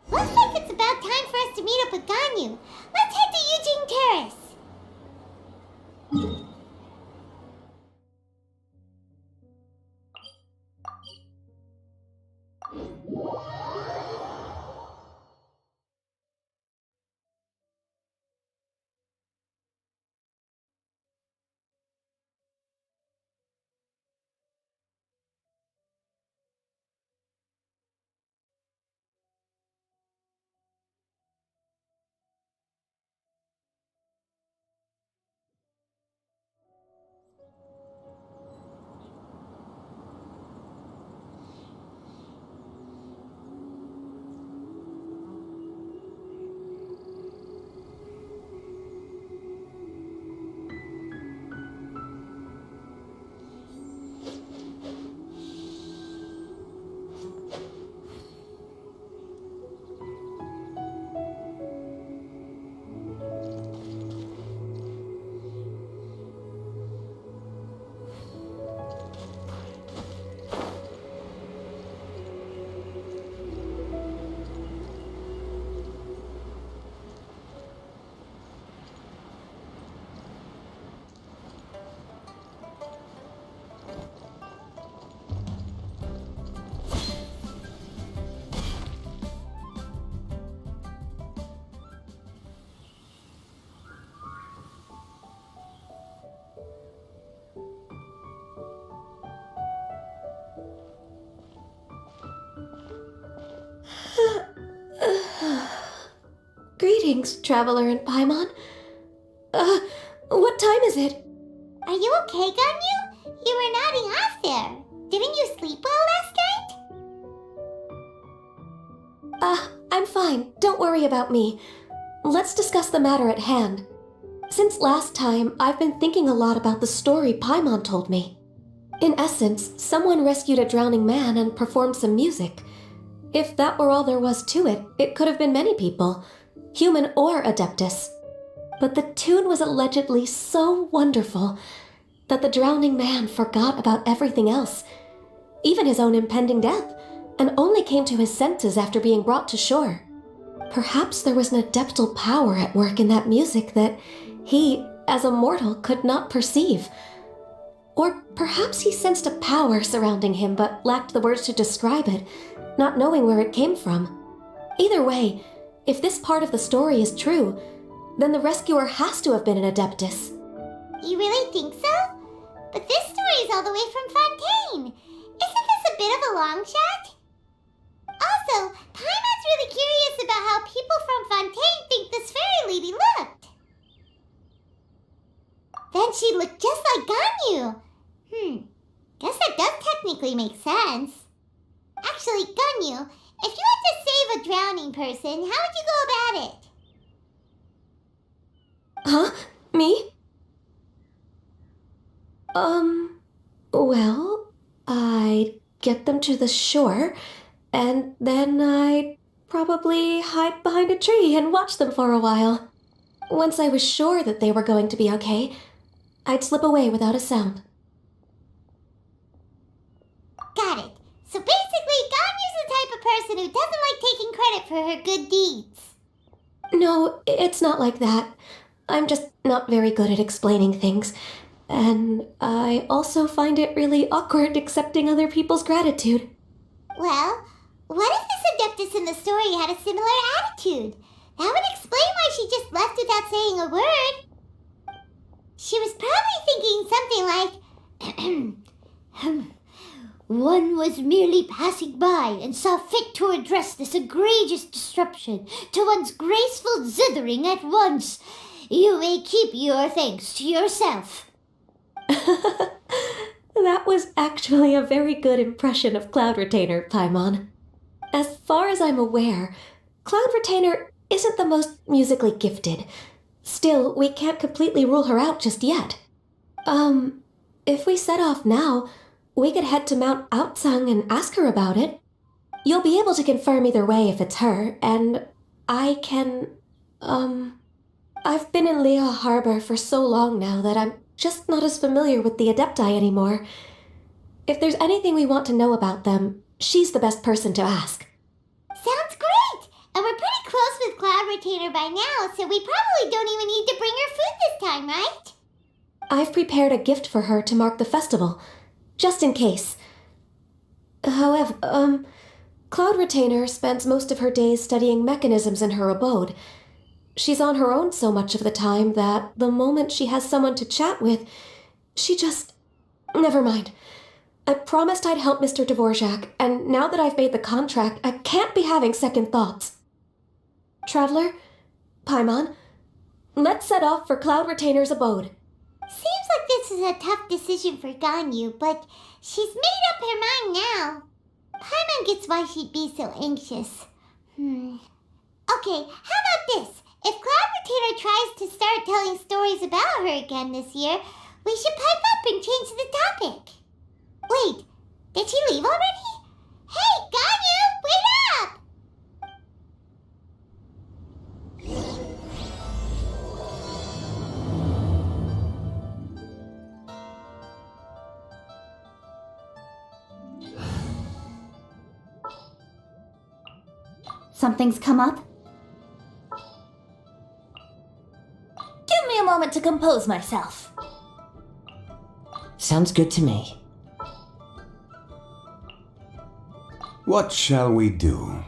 Looks like it's about time for us to meet up with Ganyu. Let's head to Eugene Terrace. Greetings, traveler in Paimon. What time is it? Are you okay, Ganyu? You were nodding off there. Didn't you sleep well last night? I'm fine. Don't worry about me. Let's discuss the matter at hand. Since last time, I've been thinking a lot about the story Paimon told me. In essence, someone rescued a drowning man and performed some music. If that were all there was to it, it could have been many people, human or Adeptus. But the tune was allegedly so wonderful that the drowning man forgot about everything else, even his own impending death, and only came to his senses after being brought to shore. Perhaps there was an adeptal power at work in that music that he, as a mortal, could not perceive. Or perhaps he sensed a power surrounding him but lacked the words to describe it, not knowing where it came from. Either way, if this part of the story is true, then the rescuer has to have been an Adeptus. You really think so? But this story is all the way from Fontaine. Isn't this a bit of a long shot? Also, Paimon's really curious about how people from Fontaine think this fairy lady looked. Then she looked just like Ganyu. Guess that does technically make sense. Actually, Ganyu, if you had to save a drowning person, how would you go about it? Huh? Me? Well, I'd get them to the shore, and then I'd probably hide behind a tree and watch them for a while. Once I was sure that they were going to be okay, I'd slip away without a sound. Got it. So basically, Ganyu's the type of person who doesn't like taking credit for her good deeds. No, it's not like that. I'm just not very good at explaining things. And I also find it really awkward accepting other people's gratitude. Well, what if this adeptus in the story had a similar attitude? That would explain why she just left without saying a word. She was probably thinking something like, one was merely passing by and saw fit to address this egregious disruption to one's graceful zithering at once. You may keep your thanks to yourself. That was actually a very good impression of Cloud Retainer, Paimon. As far as I'm aware, Cloud Retainer isn't the most musically gifted. Still, we can't completely rule her out just yet. If we set off now, we could head to Mount Outsung and ask her about it. You'll be able to confirm either way if it's her, and I can, I've been in Lea Harbor for so long now that I'm just not as familiar with the Adepti anymore. If there's anything we want to know about them, she's the best person to ask. Sounds great! And we're pretty close with Cloud Retainer by now, so we probably don't even need to bring her food this time, right? I've prepared a gift for her to mark the festival, just in case. However, Cloud Retainer spends most of her days studying mechanisms in her abode. She's on her own so much of the time that the moment she has someone to chat with, she just... Never mind. I promised I'd help Mr. Dvorak, and now that I've made the contract, I can't be having second thoughts. Traveler, Paimon, let's set off for Cloud Retainer's abode. Seems like this is a tough decision for Ganyu, but she's made up her mind now. Paimon gets why she'd be so anxious. Okay, how about this? If Cloud Retainer tries to start telling stories about her again this year, we should pipe up and change the topic. Wait, did she leave already? Hey, Ganyu, wait up! Something's come up? Give me a moment to compose myself. Sounds good to me. What shall we do?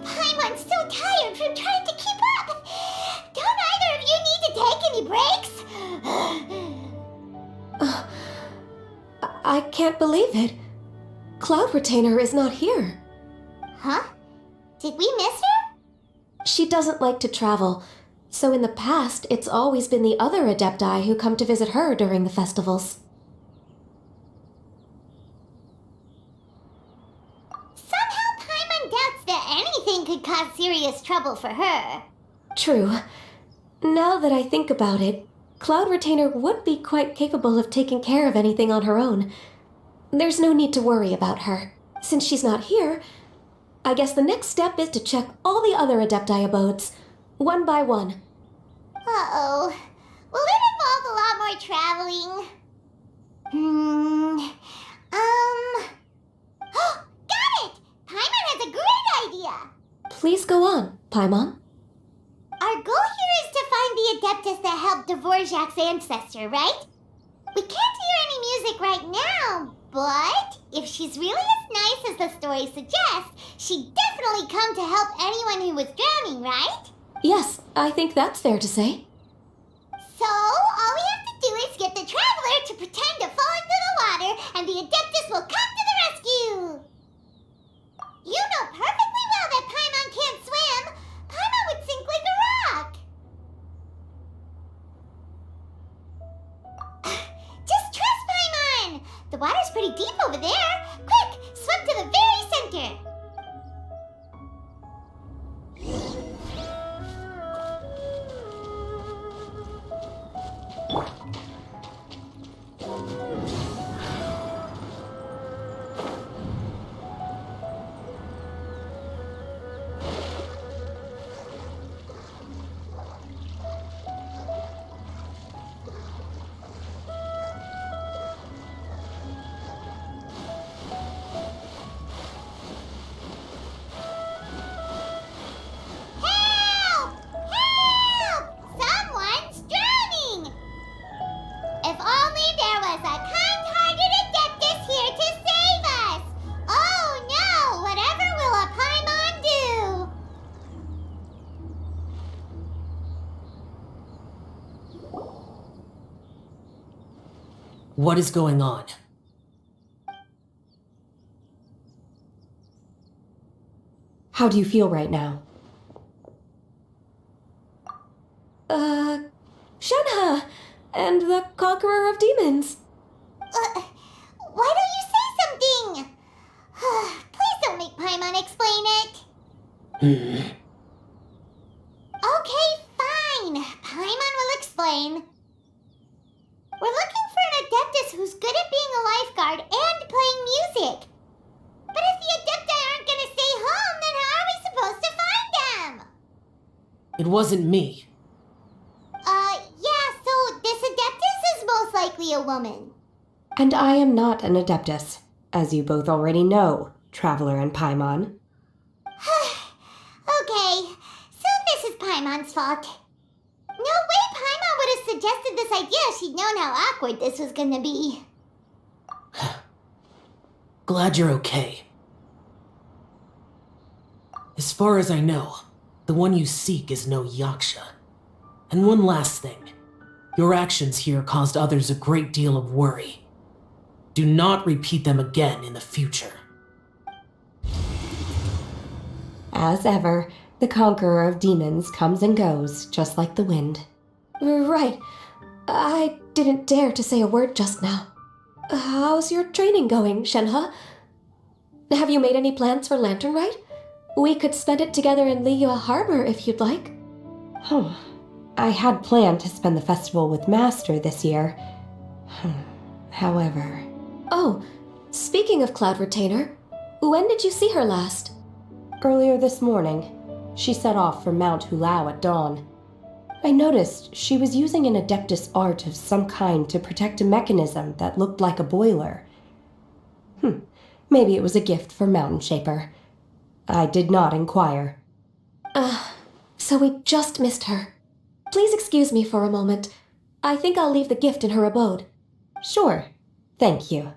Paimon's so tired from trying to keep up. Don't either of you need to take any breaks? I can't believe it. Cloud Retainer is not here. Huh? Did we miss her? She doesn't like to travel, so in the past, it's always been the other Adepti who come to visit her during the festivals. Somehow Paimon doubts that anything could cause serious trouble for her. True. Now that I think about it, Cloud Retainer would be quite capable of taking care of anything on her own. There's no need to worry about her. Since she's not here, I guess the next step is to check all the other Adepti abodes, one by one. Uh-oh. Will it involve a lot more traveling? Got it! Paimon has a great idea! Please go on, Paimon. Our goal here is to find the Adeptus that helped Dvorak's ancestor, right? We can't hear any music right now, but if she's really as nice as the story suggests, she'd definitely come to help anyone who was drowning, right? Yes, I think that's fair to say. So, all we have to do is get the Traveler to pretend to fall into the water, and the Adeptus will come to the rescue! You know perfectly well that Paimon can't swim! Paimon would sink like a rock! Just trust Paimon! The water's pretty deep over there! Quick, swim to the very center! Help! Help! Someone's drowning! If only there was a kind-hearted Adeptus here to save us! Oh no! Whatever will a Paimon do? What is going on? How do you feel right now? Shenhe! And the Conqueror of Demons! Why don't you say something? Please don't make Paimon explain it. Okay, fine. Paimon will explain. We're looking for an Adeptus who's good at being a lifeguard and playing music. But if the Adepti aren't gonna stay home, then how are we supposed to find them? It wasn't me. Yeah, so this Adeptus is most likely a woman. And I am not an Adeptus, as you both already know, Traveler and Paimon. Okay, so this is Paimon's fault. No way Paimon would have suggested this idea if she'd known how awkward this was gonna be. Glad you're okay. As far as I know, the one you seek is no Yaksha. And one last thing. Your actions here caused others a great deal of worry. Do not repeat them again in the future. As ever, the Conqueror of Demons comes and goes, just like the wind. Right. I didn't dare to say a word just now. How's your training going, Shenhe? Have you made any plans for Lantern Rite? We could spend it together in Liyue Harbor if you'd like. I had planned to spend the festival with Master this year. However... Oh, speaking of Cloud Retainer, when did you see her last? Earlier this morning. She set off for Mount Hulao at dawn. I noticed she was using an Adeptus art of some kind to protect a mechanism that looked like a boiler. Maybe it was a gift for Mountain Shaper. I did not inquire. So we just missed her. Please excuse me for a moment. I think I'll leave the gift in her abode. Sure. Thank you.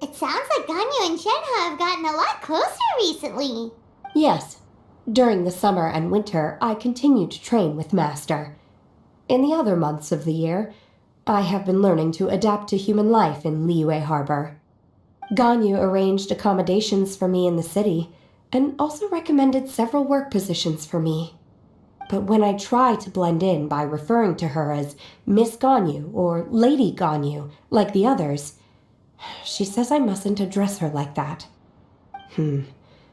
It sounds like Ganyu and Shenhe have gotten a lot closer recently. Yes. During the summer and winter, I continue to train with Master. In the other months of the year, I have been learning to adapt to human life in Liyue Harbor. Ganyu arranged accommodations for me in the city, and also recommended several work positions for me. But when I try to blend in by referring to her as Miss Ganyu or Lady Ganyu, like the others, she says I mustn't address her like that.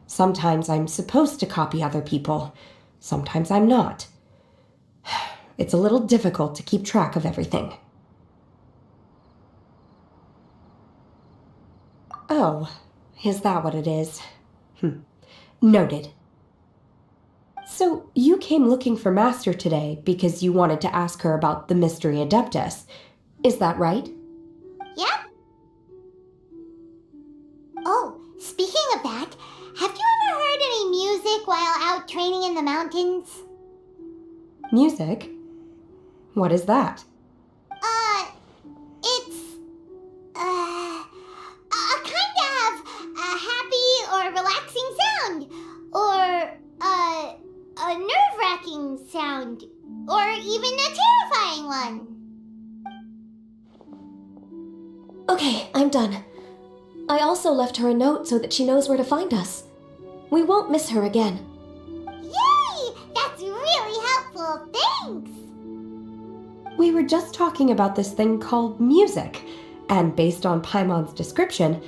Sometimes I'm supposed to copy other people. Sometimes I'm not. It's a little difficult to keep track of everything. Oh, is that what it is? Noted. So, you came looking for Master today because you wanted to ask her about the Mystery Adeptus. Is that right? Yep. Oh, speaking of that, have you ever heard any music while out training in the mountains? Music? What is that? It's a kind of a happy or relaxing sound, or a nerve-wracking sound, or even a terrifying one. Okay, I'm done. I also left her a note so that she knows where to find us. We won't miss her again. Yay! That's really helpful. Thanks. We were just talking about this thing called music, and based on Paimon's description,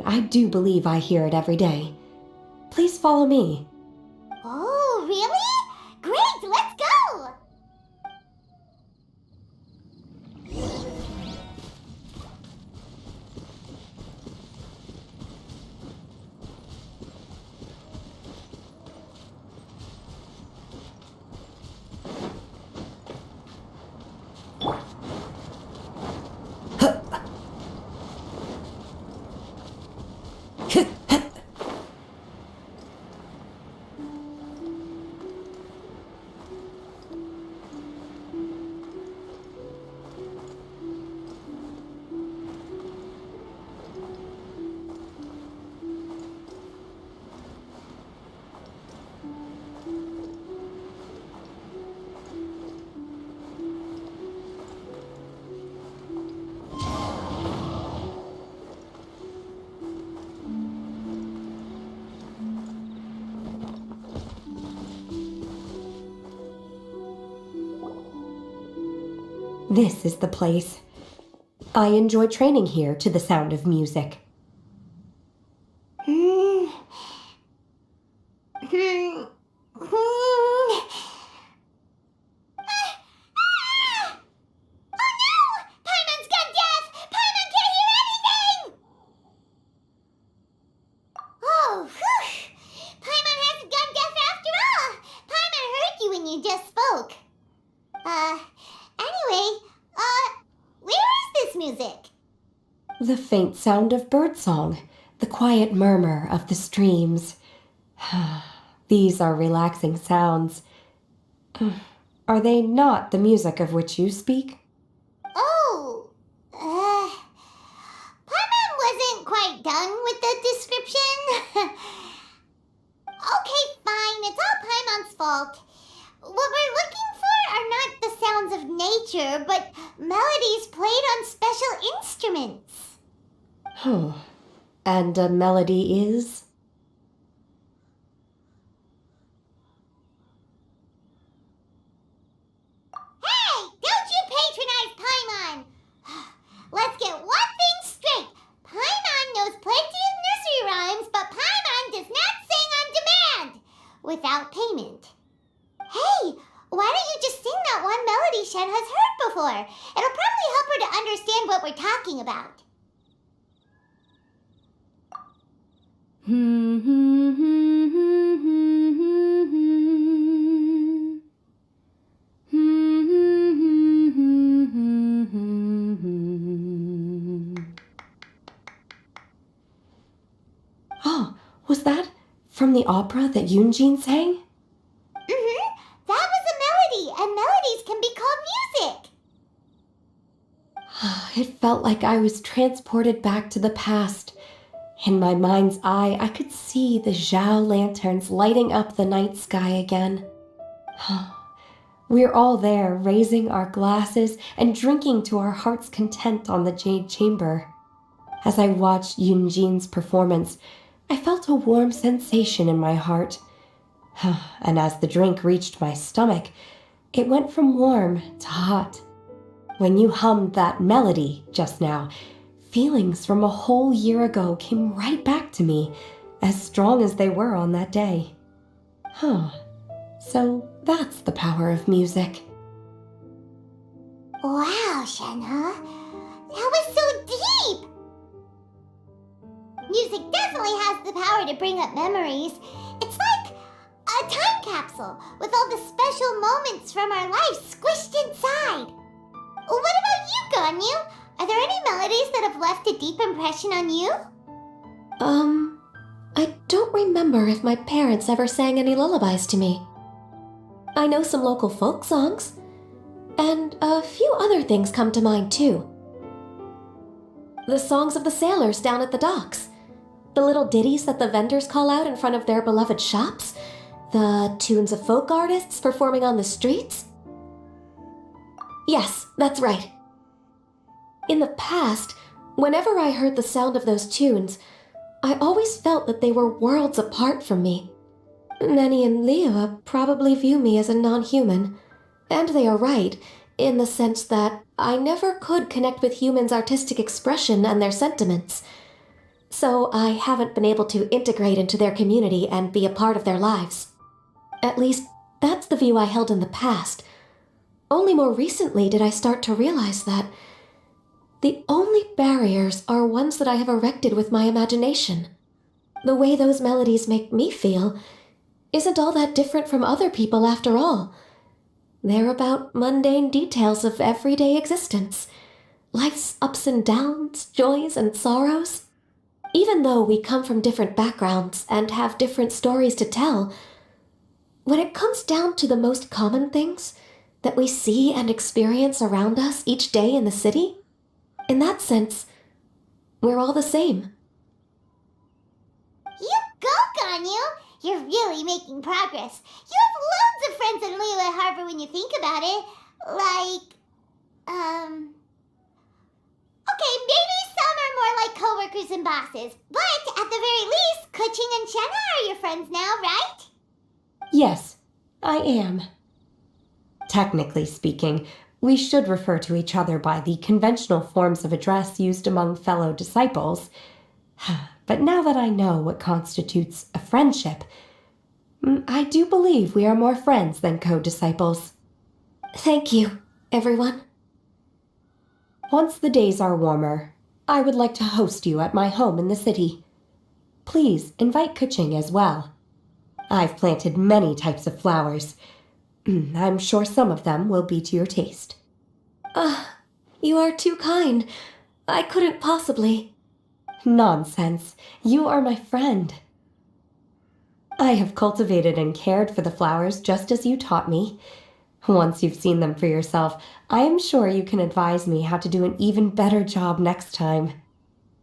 I do believe I hear it every day. Please follow me. Oh, really? Great, let's go! This is the place. I enjoy training here to the sound of music. The faint sound of birdsong, the quiet murmur of the streams. These are relaxing sounds. Are they not the music of which you speak? Oh, Paimon wasn't quite done with the description. Okay, fine, it's all Paimon's fault. What we're looking for are not the sounds of nature, but melodies played on special instruments. And a melody is? Hey, don't you patronize Paimon! Let's get one thing straight. Paimon knows plenty of nursery rhymes, but Paimon does not sing on demand without payment. Hey, why don't you just sing that one melody Shen has heard before? It'll probably help her to understand what we're talking about. Oh, was that from the opera that Yunjin sang? That was a melody, and melodies can be called music. It felt like I was transported back to the past. In my mind's eye, I could see the Zhao lanterns lighting up the night sky again. We're all there, raising our glasses and drinking to our heart's content on the Jade Chamber. As I watched Yunjin's performance, I felt a warm sensation in my heart. And as the drink reached my stomach, it went from warm to hot. When you hummed that melody just now, feelings from a whole year ago came right back to me, as strong as they were on that day. So that's the power of music. Wow, Shenhe. That was so deep! Music definitely has the power to bring up memories. It's like a time capsule with all the special moments from our lives squished inside. What about you, Ganyu? Are there any melodies that have left a deep impression on you? I don't remember if my parents ever sang any lullabies to me. I know some local folk songs, and a few other things come to mind too. The songs of the sailors down at the docks, the little ditties that the vendors call out in front of their beloved shops, the tunes of folk artists performing on the streets. Yes, that's right. In the past, whenever I heard the sound of those tunes, I always felt that they were worlds apart from me. Nenny and Leah probably view me as a non-human, and they are right, in the sense that I never could connect with humans' artistic expression and their sentiments. So I haven't been able to integrate into their community and be a part of their lives. At least, that's the view I held in the past. Only more recently did I start to realize that the only barriers are ones that I have erected with my imagination. The way those melodies make me feel isn't all that different from other people after all. They're about mundane details of everyday existence, life's ups and downs, joys and sorrows. Even though we come from different backgrounds and have different stories to tell, when it comes down to the most common things that we see and experience around us each day in the city, in that sense, we're all the same. You go, Ganyu! You're really making progress. You have loads of friends in Liyue Harbor when you think about it. Okay, maybe some are more like coworkers and bosses, but at the very least, Kuching and Shenna are your friends now, right? Yes, I am. Technically speaking, we should refer to each other by the conventional forms of address used among fellow disciples. But now that I know what constitutes a friendship, I do believe we are more friends than co-disciples. Thank you, everyone. Once the days are warmer, I would like to host you at my home in the city. Please invite Kuching as well. I've planted many types of flowers. I'm sure some of them will be to your taste. You are too kind. I couldn't possibly. Nonsense. You are my friend. I have cultivated and cared for the flowers just as you taught me. Once you've seen them for yourself, I am sure you can advise me how to do an even better job next time.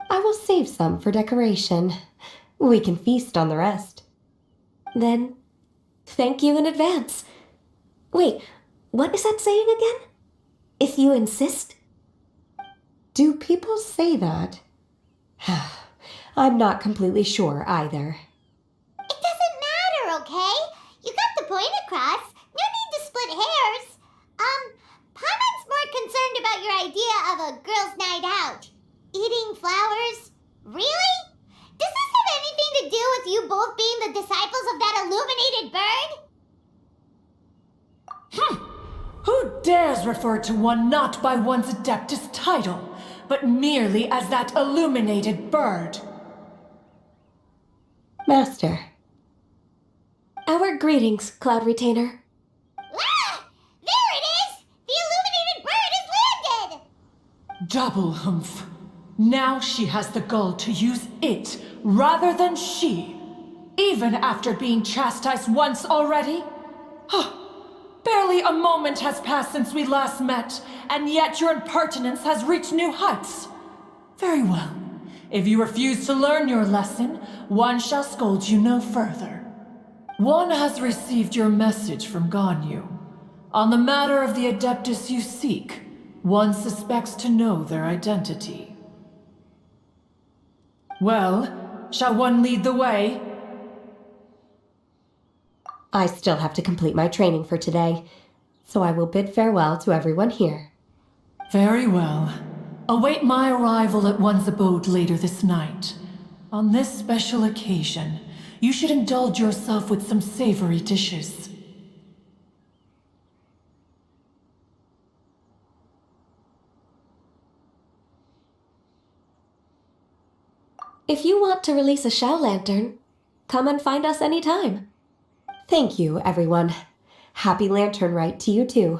I will save some for decoration. We can feast on the rest. Then, thank you in advance. Wait, what is that saying again? If you insist? Do people say that? I'm not completely sure either. It doesn't matter, okay? You got the point across. No need to split hairs. Paimon's more concerned about your idea of a girls' night out. Eating flowers? Really? Does this have anything to do with you both being the disciples of that illuminated bird? Who dares refer to one not by one's Adeptus title, but merely as that illuminated bird? Master. Our greetings, Cloud Retainer. Ah! There it is! The illuminated bird has landed! Double humph. Now she has the gall to use it rather than she, even after being chastised once already? Barely a moment has passed since we last met, and yet your impertinence has reached new heights. Very well. If you refuse to learn your lesson, one shall scold you no further. One has received your message from Ganyu. On the matter of the Adeptus you seek, one suspects to know their identity. Well, shall one lead the way? I still have to complete my training for today, so I will bid farewell to everyone here. Very well. Await my arrival at one's abode later this night. On this special occasion, you should indulge yourself with some savory dishes. If you want to release a Shao Lantern, come and find us anytime. Thank you, everyone. Happy Lantern Rite to you too.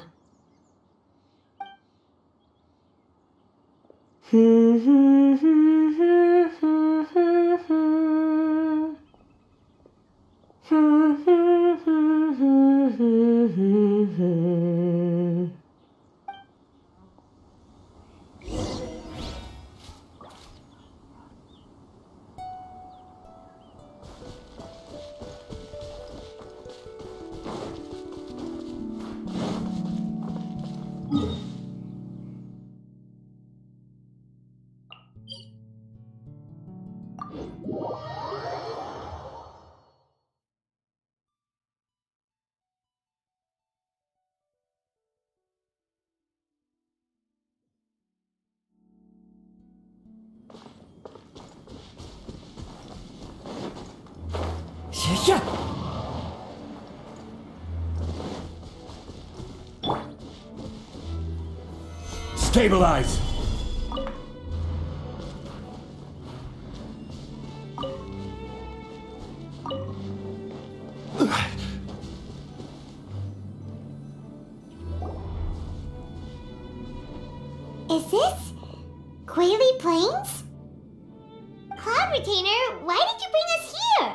Stabilize! Is this Quaily Plains? Cloud Retainer, why did you bring us here?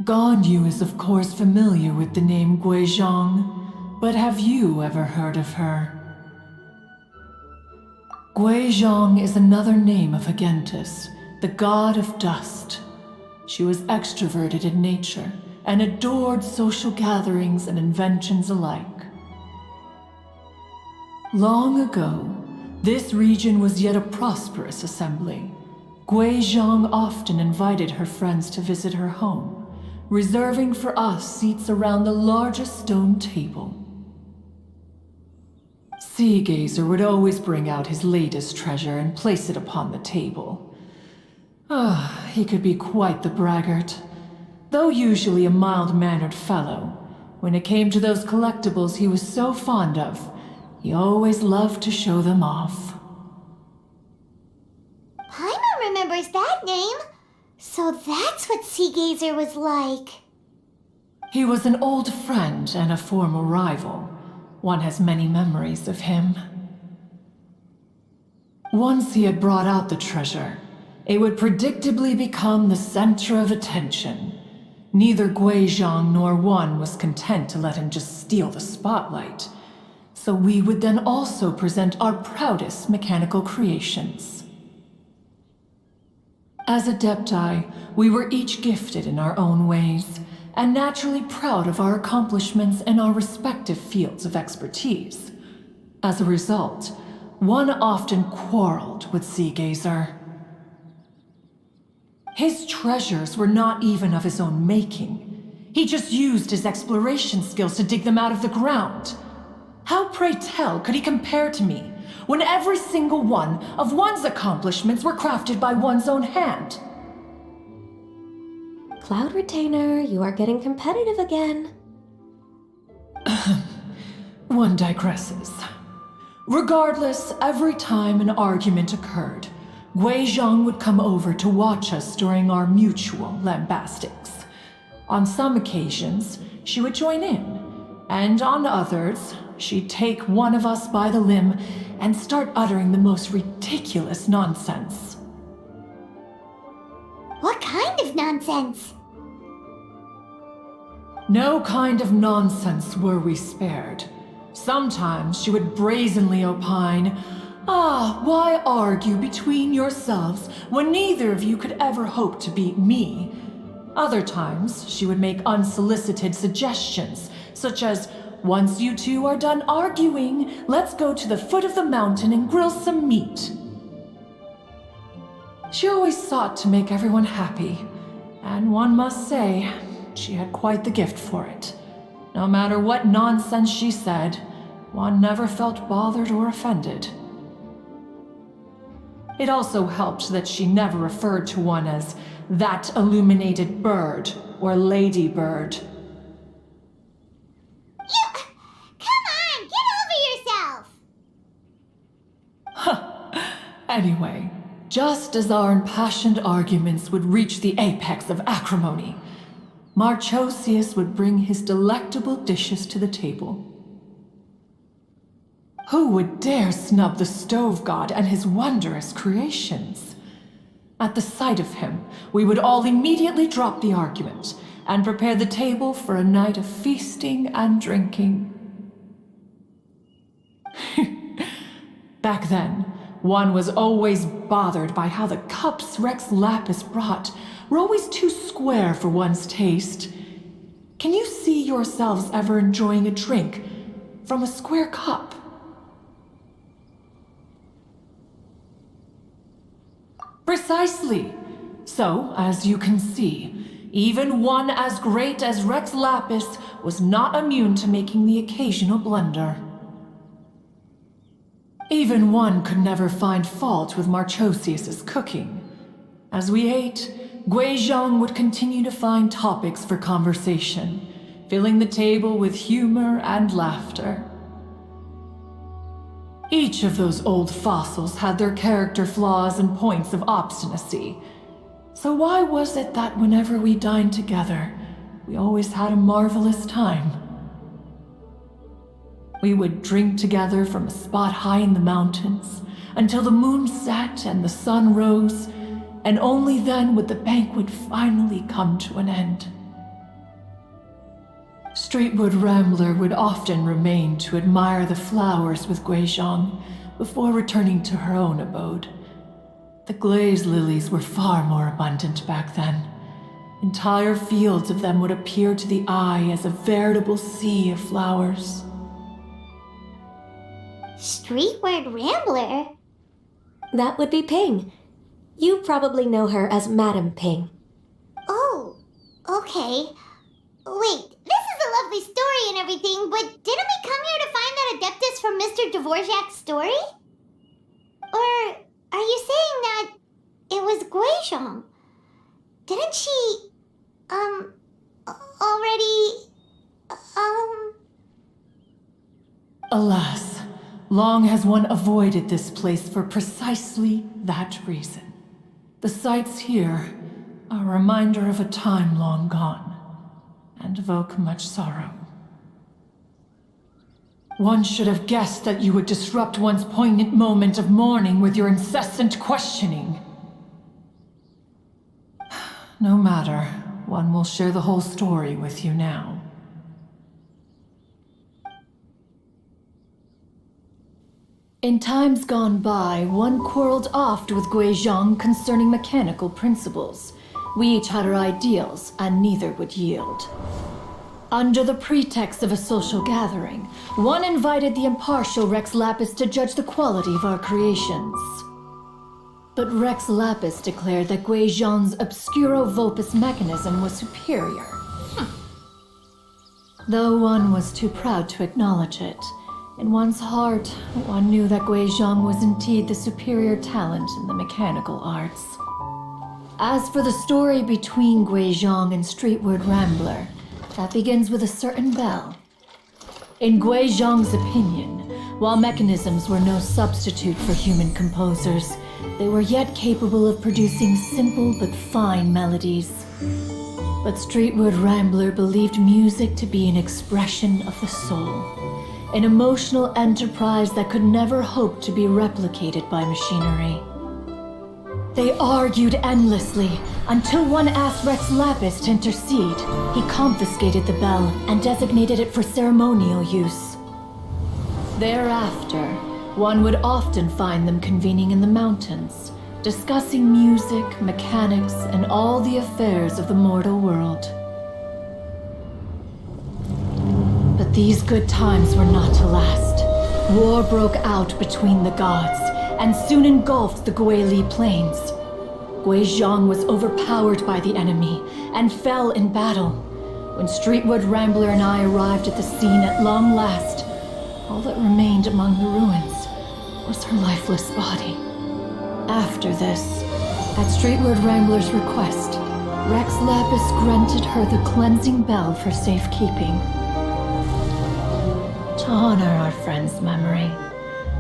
Ganyu is of course familiar with the name Guizhong, but have you ever heard of her? Guizhong is another name of Agentis, the god of dust. She was extroverted in nature and adored social gatherings and inventions alike. Long ago, this region was yet a prosperous assembly. Guizhong often invited her friends to visit her home, reserving for us seats around the largest stone table. Sea Gazer would always bring out his latest treasure and place it upon the table. He could be quite the braggart. Though usually a mild-mannered fellow, when it came to those collectibles he was so fond of, he always loved to show them off. Paimon remembers that name. So that's what Sea Gazer was like. He was an old friend and a former rival. One has many memories of him. Once he had brought out the treasure, it would predictably become the center of attention. Neither Guizhong nor one was content to let him just steal the spotlight. So we would then also present our proudest mechanical creations. As Adepti, we were each gifted in our own ways, and naturally proud of our accomplishments in our respective fields of expertise. As a result, one often quarreled with Sea Gazer. His treasures were not even of his own making. He just used his exploration skills to dig them out of the ground. How, pray tell, could he compare to me, when every single one of one's accomplishments were crafted by one's own hand? Cloud Retainer, you are getting competitive again. One digresses. Regardless, every time an argument occurred, Guizhong would come over to watch us during our mutual lambastics. On some occasions, she would join in, and on others, she'd take one of us by the limb and start uttering the most ridiculous nonsense. What kind of nonsense? No kind of nonsense were we spared. Sometimes she would brazenly opine, why argue between yourselves when neither of you could ever hope to beat me? Other times, she would make unsolicited suggestions, such as, once you two are done arguing, let's go to the foot of the mountain and grill some meat. She always sought to make everyone happy, and one must say, she had quite the gift for it. No matter what nonsense she said, one never felt bothered or offended. It also helped that she never referred to one as that illuminated bird or ladybird. Come on, get over yourself! Anyway, just as our impassioned arguments would reach the apex of acrimony, Marchosius would bring his delectable dishes to the table. Who would dare snub the stove god and his wondrous creations? At the sight of him, we would all immediately drop the argument and prepare the table for a night of feasting and drinking. Back then, one was always bothered by how the cups Rex Lapis brought were always too square for one's taste. Can you see yourselves ever enjoying a drink from a square cup? Precisely. So, as you can see, even one as great as Rex Lapis was not immune to making the occasional blunder. Even one could never find fault with Marchosius's cooking. As we ate, Guizhong would continue to find topics for conversation, filling the table with humor and laughter. Each of those old fossils had their character flaws and points of obstinacy. So why was it that whenever we dined together, we always had a marvelous time? We would drink together from a spot high in the mountains until the moon set and the sun rose, and only then would the banquet finally come to an end. Streetwood Rambler would often remain to admire the flowers with Guizhong before returning to her own abode. The glaze lilies were far more abundant back then. Entire fields of them would appear to the eye as a veritable sea of flowers. Streetward Rambler? That would be Ping. You probably know her as Madam Ping. Oh, okay. Wait, this is a lovely story and everything, but didn't we come here to find that Adeptus from Mr. Dvorak's story? Or are you saying that it was Guizhong? Didn't she, already, Alas, long has one avoided this place for precisely that reason. The sights here are a reminder of a time long gone, and evoke much sorrow. One should have guessed that you would disrupt one's poignant moment of mourning with your incessant questioning. No matter, one will share the whole story with you now. In times gone by, one quarreled oft with Guizhong concerning mechanical principles. We each had our ideals, and neither would yield. Under the pretext of a social gathering, one invited the impartial Rex Lapis to judge the quality of our creations. But Rex Lapis declared that Guizhong's Obscuro Vulpus mechanism was superior. Though one was too proud to acknowledge it, in one's heart, one knew that Guizhong was indeed the superior talent in the mechanical arts. As for the story between Guizhong and Streetward Rambler, that begins with a certain bell. In Guizhong's opinion, while mechanisms were no substitute for human composers, they were yet capable of producing simple but fine melodies. But Streetward Rambler believed music to be an expression of the soul, an emotional enterprise that could never hope to be replicated by machinery. They argued endlessly, until one asked Rex Lapis to intercede. He confiscated the bell and designated it for ceremonial use. Thereafter, one would often find them convening in the mountains, discussing music, mechanics, and all the affairs of the mortal world. But these good times were not to last. War broke out between the gods, and soon engulfed the Guili plains. Guizhong was overpowered by the enemy, and fell in battle. When Streetwood Rambler and I arrived at the scene at long last, all that remained among the ruins was her lifeless body. After this, at Streetwood Rambler's request, Rex Lapis granted her the cleansing bell for safekeeping. To honor our friend's memory,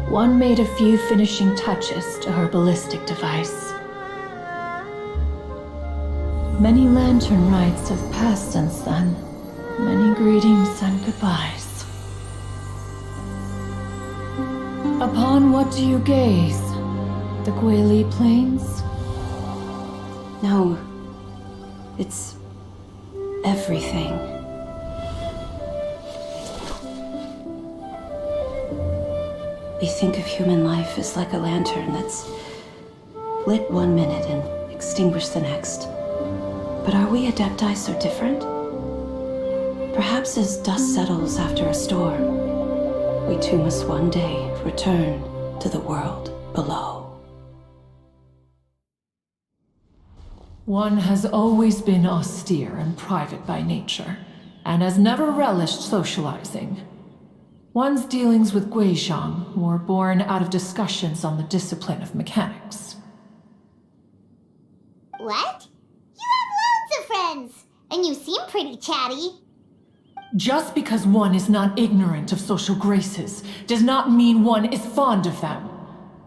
one made a few finishing touches to her ballistic device. Many lantern rites have passed since then. Many greetings and goodbyes. Upon what do you gaze? The Guili Plains? No. It's everything. We think of human life as like a lantern that's lit one minute and extinguished the next. But are we Adepti so different? Perhaps as dust settles after a storm, we too must one day return to the world below. One has always been austere and private by nature, and has never relished socializing. One's dealings with Guizhang were born out of discussions on the discipline of mechanics. What? You have loads of friends, and you seem pretty chatty. Just because one is not ignorant of social graces does not mean one is fond of them.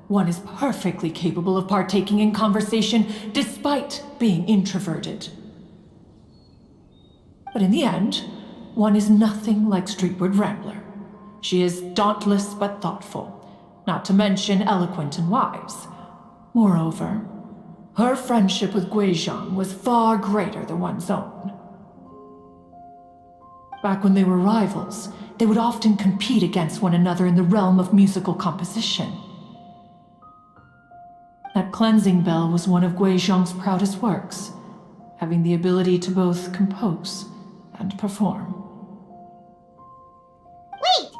One is perfectly capable of partaking in conversation despite being introverted. But in the end, one is nothing like Streetward Rambler. She is dauntless but thoughtful, not to mention eloquent and wise. Moreover, her friendship with Guizhang was far greater than one's own. Back when they were rivals, they would often compete against one another in the realm of musical composition. That cleansing bell was one of Guizhang's proudest works, having the ability to both compose and perform. Wait,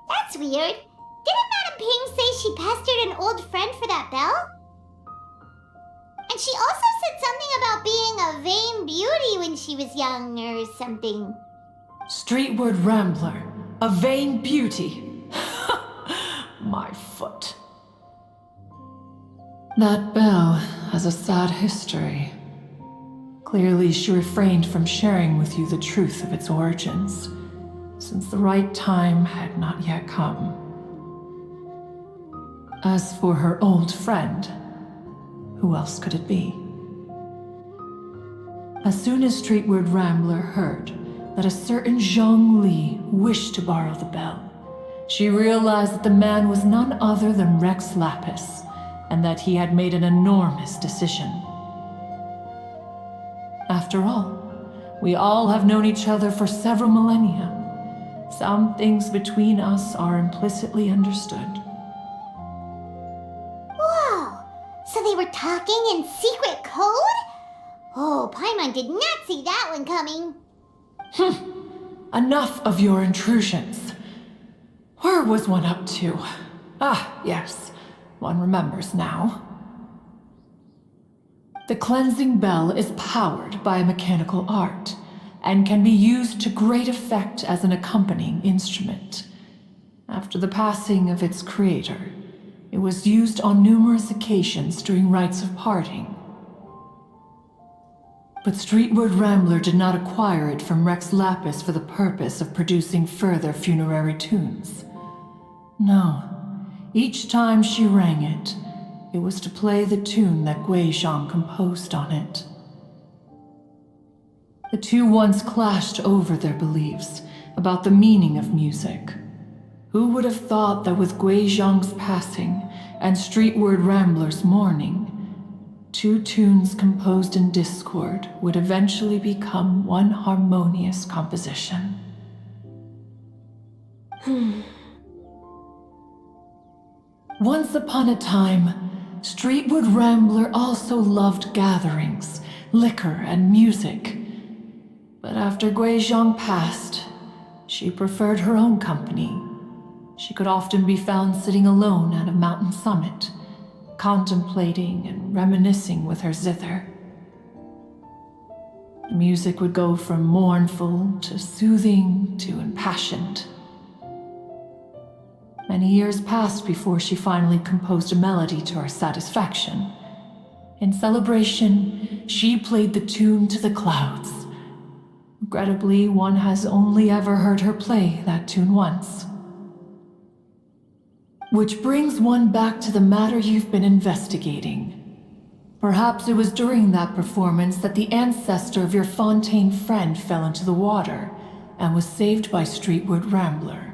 that's weird. Didn't Madame Ping say she pestered an old friend for that bell? And she also said something about being a vain beauty when she was young or something. Streetward Rambler, a vain beauty. My foot. That bell has a sad history. Clearly, she refrained from sharing with you the truth of its origins, since the right time had not yet come. As for her old friend, who else could it be? As soon as Streetward Rambler heard that a certain Zhang Li wished to borrow the bell, she realized that the man was none other than Rex Lapis, and that he had made an enormous decision. After all, we all have known each other for several millennia. Some things between us are implicitly understood. Whoa! So they were talking in secret code? Oh, Paimon did not see that one coming. Enough of your intrusions. Where was one up to? Ah, yes. One remembers now. The cleansing bell is powered by a mechanical art, and can be used to great effect as an accompanying instrument. After the passing of its creator, it was used on numerous occasions during rites of parting. But Streetward Rambler did not acquire it from Rex Lapis for the purpose of producing further funerary tunes. No, each time she rang it, it was to play the tune that Guizhang composed on it. The two once clashed over their beliefs about the meaning of music. Who would have thought that with Guizhang's passing and Streetward Rambler's mourning, two tunes composed in discord would eventually become one harmonious composition? Once upon a time, Streetward Rambler also loved gatherings, liquor, and music. But after Guizhang passed, she preferred her own company. She could often be found sitting alone at a mountain summit, contemplating and reminiscing with her zither. The music would go from mournful to soothing to impassioned. Many years passed before she finally composed a melody to her satisfaction. In celebration, she played the tune to the clouds. Regrettably, one has only ever heard her play that tune once. Which brings one back to the matter you've been investigating. Perhaps it was during that performance that the ancestor of your Fontaine friend fell into the water and was saved by Streetward Rambler.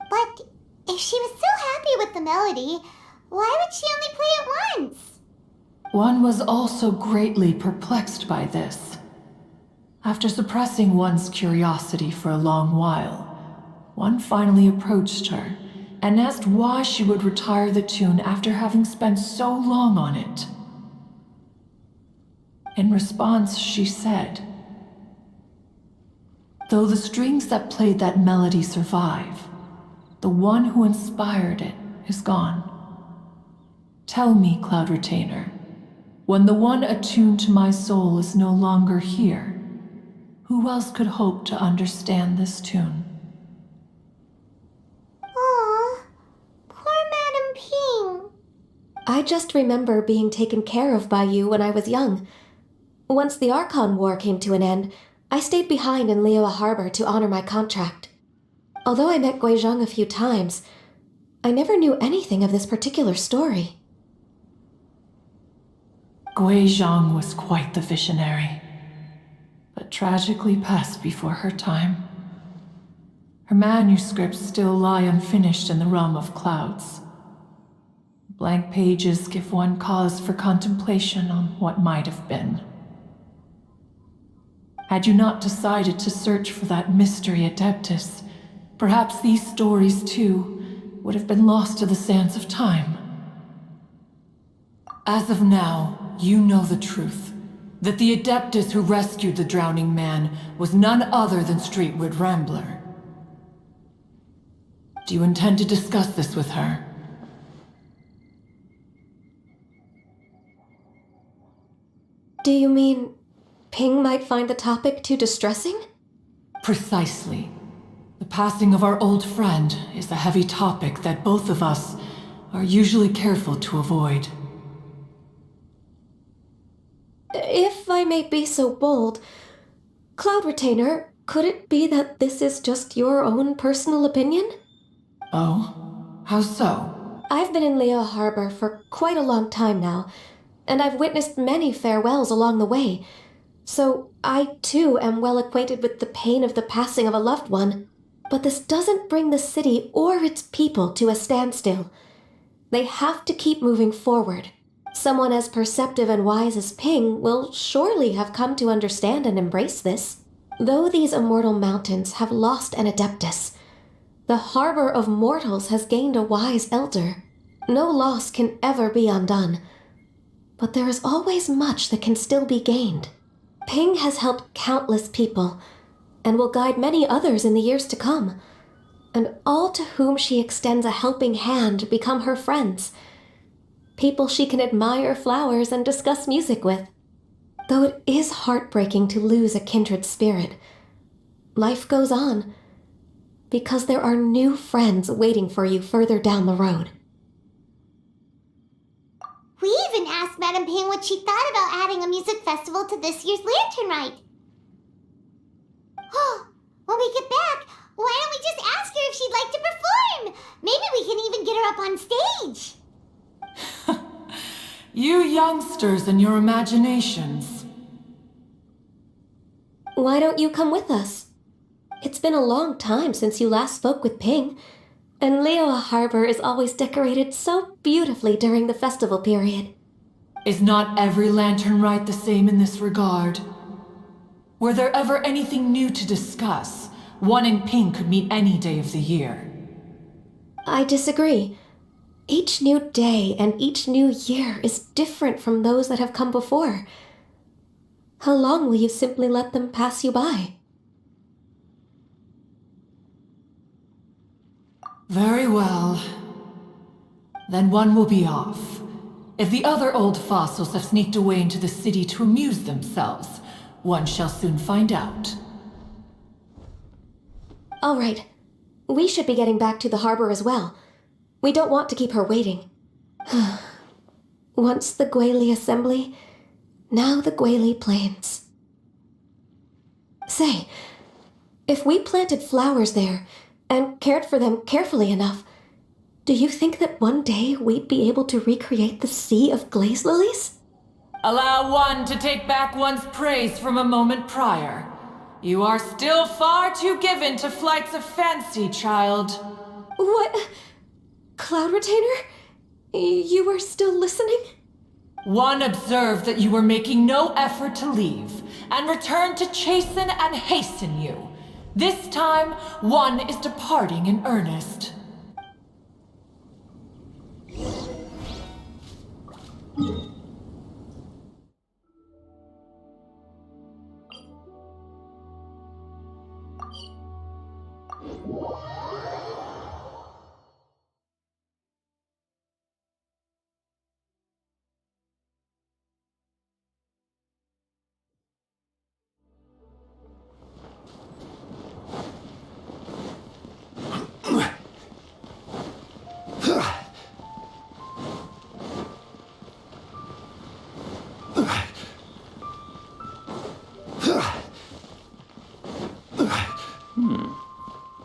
But if she was so happy with the melody, why would she only play it once? One was also greatly perplexed by this. After suppressing one's curiosity for a long while, one finally approached her and asked why she would retire the tune after having spent so long on it. In response, she said, "Though the strings that played that melody survive, the one who inspired it is gone. Tell me, Cloud Retainer, when the one attuned to my soul is no longer here, who else could hope to understand this tune?" Aw, poor Madam Ping. I just remember being taken care of by you when I was young. Once the Archon War came to an end, I stayed behind in Liyue Harbor to honor my contract. Although I met Guizhong a few times, I never knew anything of this particular story. Guizhong was quite the visionary, but tragically passed before her time. Her manuscripts still lie unfinished in the realm of clouds. Blank pages give one cause for contemplation on what might have been. Had you not decided to search for that mystery Adeptus, perhaps these stories, too, would have been lost to the sands of time. As of now, you know the truth. That the Adeptus who rescued the drowning man was none other than Streetwood Rambler. Do you intend to discuss this with her? Do you mean Ping might find the topic too distressing? Precisely. The passing of our old friend is a heavy topic that both of us are usually careful to avoid. If I may be so bold, Cloud Retainer, could it be that this is just your own personal opinion? Oh? How so? I've been in Liyue Harbor for quite a long time now, and I've witnessed many farewells along the way, so I too am well acquainted with the pain of the passing of a loved one. But this doesn't bring the city or its people to a standstill. They have to keep moving forward. Someone as perceptive and wise as Ping will surely have come to understand and embrace this. Though these immortal mountains have lost an Adeptus, the harbor of mortals has gained a wise elder. No loss can ever be undone, but there is always much that can still be gained. Ping has helped countless people, and will guide many others in the years to come, and all to whom she extends a helping hand become her friends. People she can admire flowers and discuss music with. Though it is heartbreaking to lose a kindred spirit, life goes on, because there are new friends waiting for you further down the road. We even asked Madam Ping what she thought about adding a music festival to this year's Lantern Rite. Oh, when we get back, why don't we just ask her if she'd like to perform? Maybe we can even get her up on stage. You youngsters and your imaginations. Why don't you come with us? It's been a long time since you last spoke with Ping, and Liyue Harbor is always decorated so beautifully during the festival period. Is not every lantern rite the same in this regard? Were there ever anything new to discuss? One in Ping could meet any day of the year. I disagree. Each new day and each new year is different from those that have come before. How long will you simply let them pass you by? Very well. Then one will be off. If the other old fossils have sneaked away into the city to amuse themselves, one shall soon find out. All right. We should be getting back to the harbor as well. We don't want to keep her waiting. Once the Guili Assembly, now the Guili Plains. Say, if we planted flowers there and cared for them carefully enough, do you think that one day we'd be able to recreate the sea of glaze lilies? Allow one to take back one's praise from a moment prior. You are still far too given to flights of fancy, child. What? Cloud Retainer? You were still listening? One observed that you were making no effort to leave, and returned to chasten and hasten you. This time, one is departing in earnest.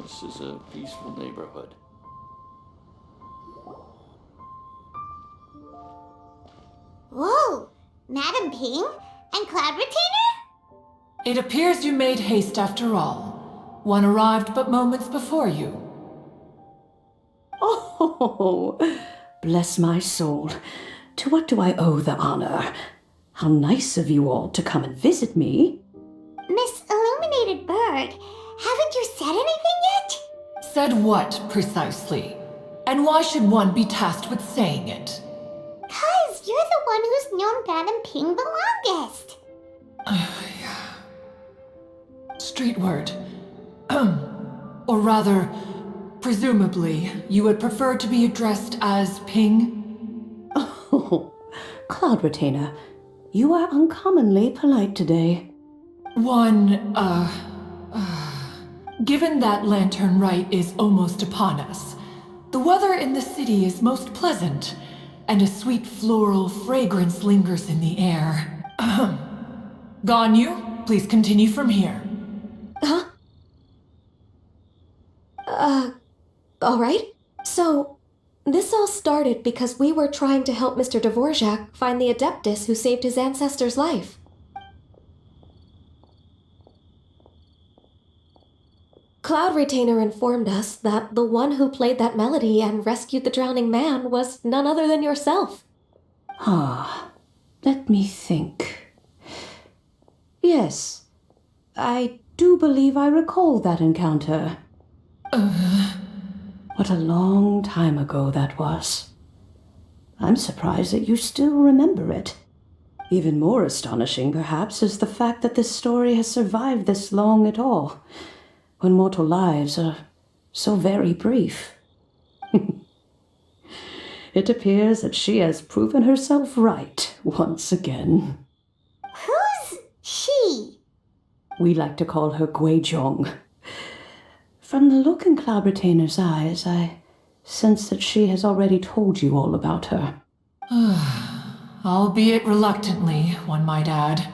This is a peaceful neighborhood. Whoa! Madam Ping? And Cloud Retainer? It appears you made haste after all. One arrived but moments before you. Oh, bless my soul. To what do I owe the honor? How nice of you all to come and visit me. Miss Illuminated Bird, haven't you said anything yet? Said what, precisely? And why should one be tasked with saying it? 'Cause you're the one who's known Madam Ping the longest. Street word. Or rather, presumably, you would prefer to be addressed as Ping? Oh, Cloud Retainer, you are uncommonly polite today. Given that Lantern Rite is almost upon us, the weather in the city is most pleasant, and a sweet floral fragrance lingers in the air. Ganyu, please continue from here. Huh? Alright. So, this all started because we were trying to help Mr. Dvorak find the Adeptus who saved his ancestor's life. Cloud Retainer informed us that the one who played that melody and rescued the drowning man was none other than yourself. Let me think. Yes, I do believe I recall that encounter. What a long time ago that was. I'm surprised that you still remember it. Even more astonishing, perhaps, is the fact that this story has survived this long at all, when mortal lives are so very brief. It appears that she has proven herself right once again. Who's she? We like to call her Guizhong. From the look in Cloud Retainer's eyes, I sense that she has already told you all about her. Albeit reluctantly, one might add.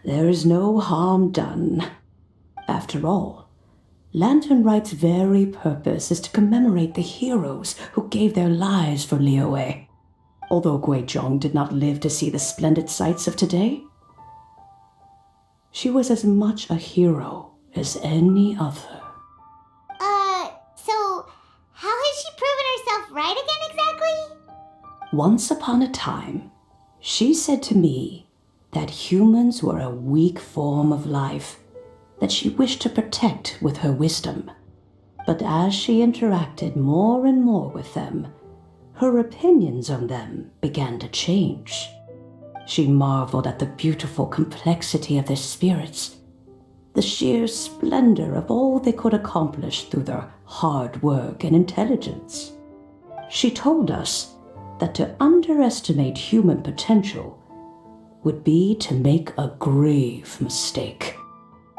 There is no harm done. After all, Lantern Rite's very purpose is to commemorate the heroes who gave their lives for Liyue. Although Guizhong did not live to see the splendid sights of today, she was as much a hero as any other. So, how has she proven herself right again exactly? Once upon a time, she said to me that humans were a weak form of life that she wished to protect with her wisdom. But as she interacted more and more with them, her opinions on them began to change. She marveled at the beautiful complexity of their spirits, the sheer splendor of all they could accomplish through their hard work and intelligence. She told us that to underestimate human potential would be to make a grave mistake.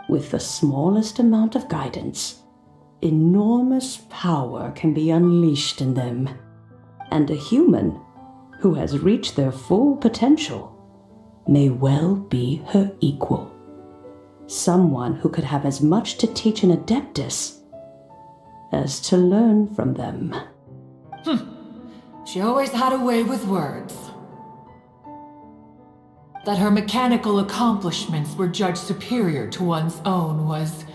With the smallest amount of guidance, enormous power can be unleashed in them. And a human who has reached their full potential may well be her equal. Someone who could have as much to teach an Adeptus as to learn from them. She always had a way with words. That her mechanical accomplishments were judged superior to one's own was,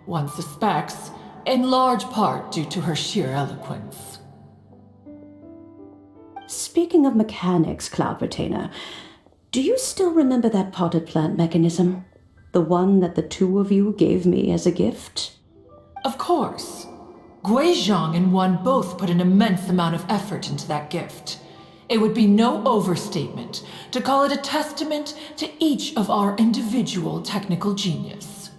one suspects, in large part due to her sheer eloquence. speaking of mechanics, Cloud Retainer, do you still remember that potted plant mechanism? The one that the two of you gave me as a gift? Of course. Guizhong and One both put an immense amount of effort into that gift. It would be no overstatement to call it a testament to each of our individual technical genius.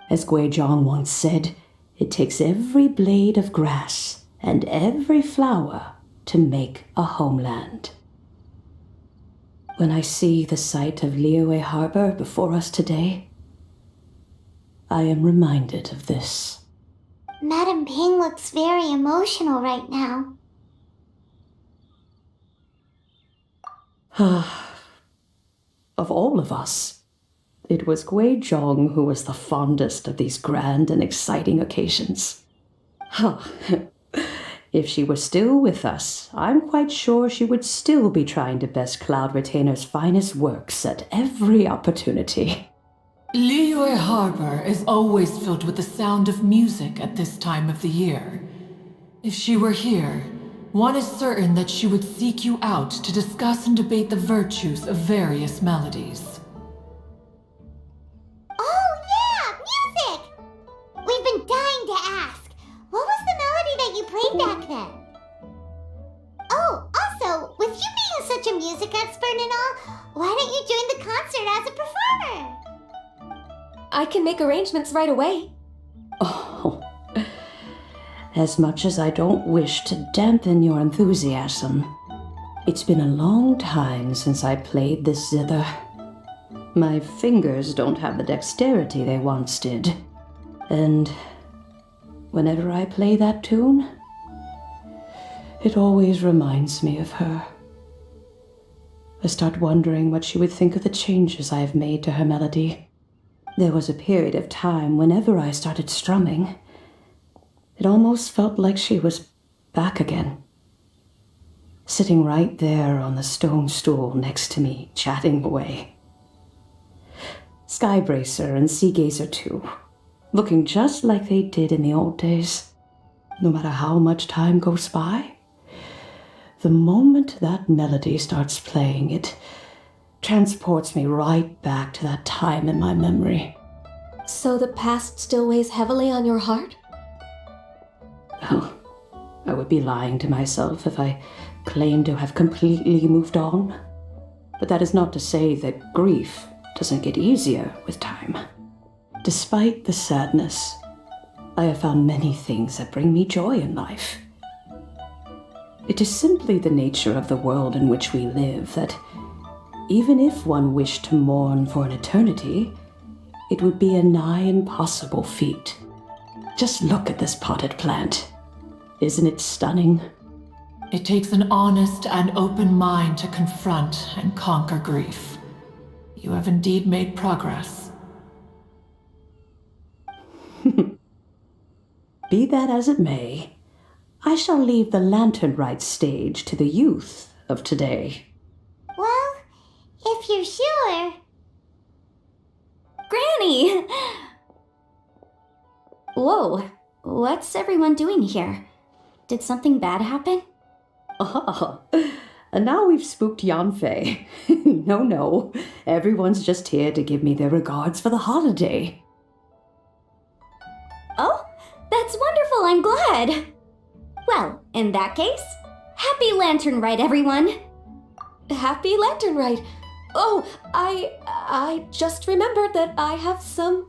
As Guizhong once said, it takes every blade of grass and every flower to make a homeland. When I see the sight of Liyue Harbor before us today, I am reminded of this. Madam Ping looks very emotional right now. Of all of us, it was Guizhong who was the fondest of these grand and exciting occasions. If she were still with us, I'm quite sure she would still be trying to best Cloud Retainer's finest works at every opportunity. Liyue Harbor is always filled with the sound of music at this time of the year. If she were here, one is certain that she would seek you out to discuss and debate the virtues of various melodies. Oh yeah, music! We've been dying to ask. What was the melody that you played back then? Oh, also, with you being such a music expert and all, why don't you join the concert as a performer? I can make arrangements right away. Oh, as much as I don't wish to dampen your enthusiasm, it's been a long time since I played this zither. My fingers don't have the dexterity they once did, and whenever I play that tune, it always reminds me of her. I start wondering what she would think of the changes I have made to her melody. There was a period of time whenever I started strumming, it almost felt like she was back again, sitting right there on the stone stool next to me, chatting away. Skybracer and Seagazer too, looking just like they did in the old days. No matter how much time goes by, the moment that melody starts playing, it transports me right back to that time in my memory. So the past still weighs heavily on your heart? Well, I would be lying to myself if I claimed to have completely moved on. But that is not to say that grief doesn't get easier with time. Despite the sadness, I have found many things that bring me joy in life. It is simply the nature of the world in which we live that even if one wished to mourn for an eternity, it would be a nigh impossible feat. Just look at this potted plant. Isn't it stunning? It takes an honest and open mind to confront and conquer grief. You have indeed made progress. Be that as it may, I shall leave the lantern rite stage to the youth of today. Well, if you're sure. Granny! Whoa, what's everyone doing here? Did something bad happen? Ah, and now we've spooked Yanfei. No, everyone's just here to give me their regards for the holiday. Oh, that's wonderful, I'm glad. Well, in that case, happy Lantern Rite, everyone. Happy Lantern Rite. Oh, I just remembered that I have some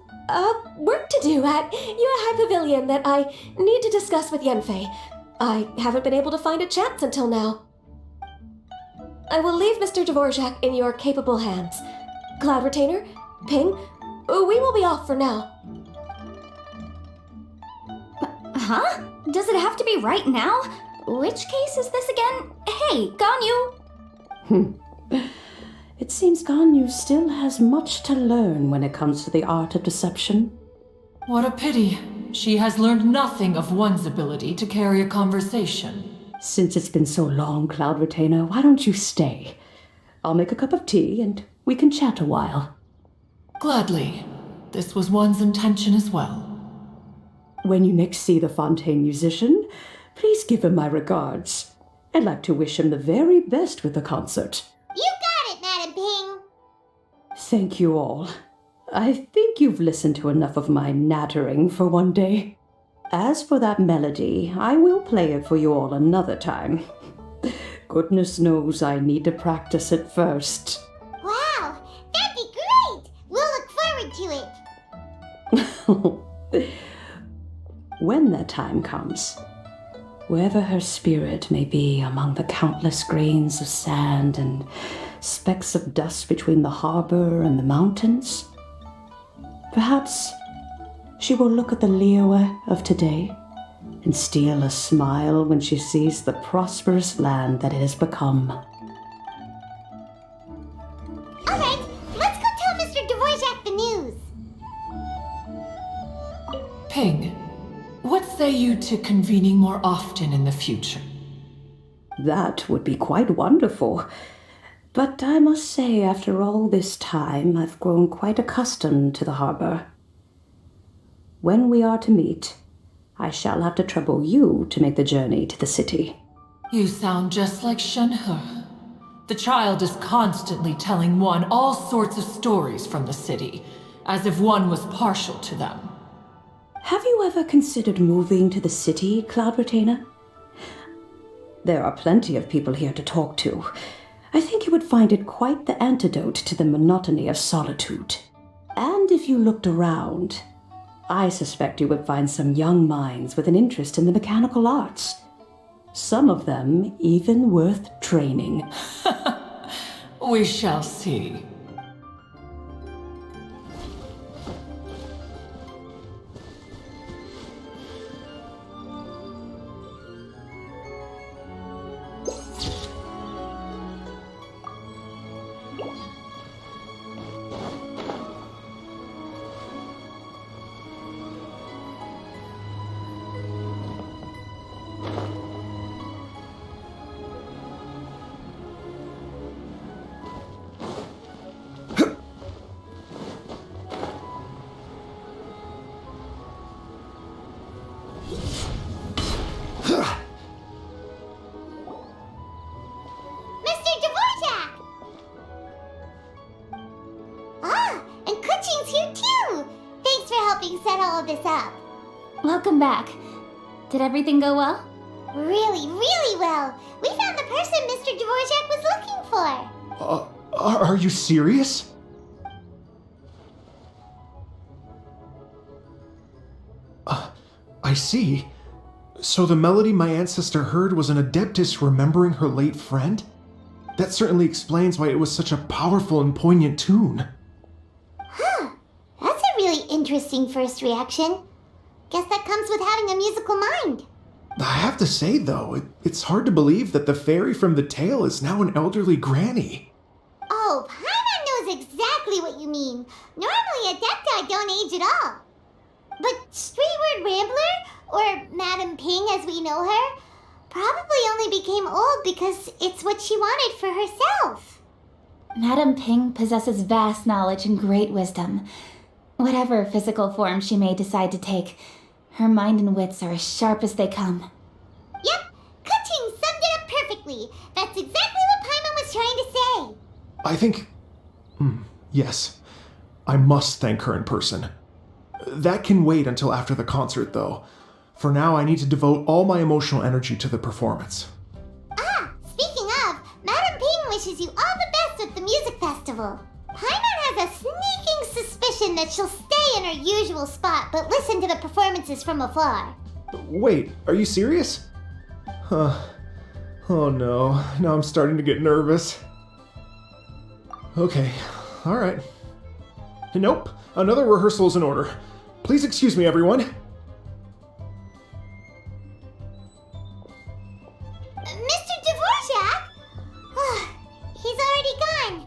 work to do at Yuehai Pavilion that I need to discuss with Yanfei. I haven't been able to find a chance until now. I will leave Mr. Dvorak in your capable hands. Cloud Retainer, Ping, we will be off for now. Huh? Does it have to be right now? Which case is this again? Hey, Ganyu! It seems Ganyu still has much to learn when it comes to the art of deception. What a pity. She has learned nothing of one's ability to carry a conversation. Since it's been so long, Cloud Retainer, why don't you stay? I'll make a cup of tea and we can chat a while. Gladly. This was one's intention as well. When you next see the Fontaine musician, please give him my regards. I'd like to wish him the very best with the concert. You got it, Madam Ping. Thank you all. I think you've listened to enough of my nattering for one day. As for that melody, I will play it for you all another time. Goodness knows I need to practice it first. Wow, that'd be great. We'll look forward to it. When that time comes, wherever her spirit may be among the countless grains of sand and specks of dust between the harbor and the mountains, perhaps she will look at the Liyue of today and steal a smile when she sees the prosperous land that it has become. All right, let's go tell Mr. Dvorak the news. Ping, what say you to convening more often in the future? That would be quite wonderful. But I must say, after all this time, I've grown quite accustomed to the harbor. When we are to meet, I shall have to trouble you to make the journey to the city. You sound just like Shenhe. The child is constantly telling one all sorts of stories from the city, as if one was partial to them. Have you ever considered moving to the city, Cloud Retainer? There are plenty of people here to talk to. I think you would find it quite the antidote to the monotony of solitude. And if you looked around, I suspect you would find some young minds with an interest in the mechanical arts. Some of them even worth training. We shall see. Mr. Dvorak! Ah, and Kuchin's here too. Thanks for helping set all of this up. Welcome back. Did everything go well? Really, really well. We found the person Mr. Dvorak was looking for. Are you serious? I see. So the melody my ancestor heard was an adeptus remembering her late friend? That certainly explains why it was such a powerful and poignant tune. Huh. That's a really interesting first reaction. Guess that comes with having a musical mind. I have to say, though, it's hard to believe that the fairy from the tale is now an elderly granny. Oh, Paimon knows exactly what you mean. Normally, Adepti don't age at all. But Streetward Rambler, or Madam Ping as we know her, probably only became old because it's what she wanted for herself. Madame Ping possesses vast knowledge and great wisdom. Whatever physical form she may decide to take, her mind and wits are as sharp as they come. Yep, Kuching summed it up perfectly. That's exactly what Paimon was trying to say. I think... yes. I must thank her in person. That can wait until after the concert, though. For now, I need to devote all my emotional energy to the performance. Ah, speaking of, Madam Ping wishes you all the best with the music festival. Paimon has a sneaking suspicion that she'll stay in her usual spot but listen to the performances from afar. Wait, are you serious? Huh. Oh no, now I'm starting to get nervous. Okay, alright. Nope, another rehearsal is in order. Please excuse me, everyone. Mr. Dvorak? He's already gone.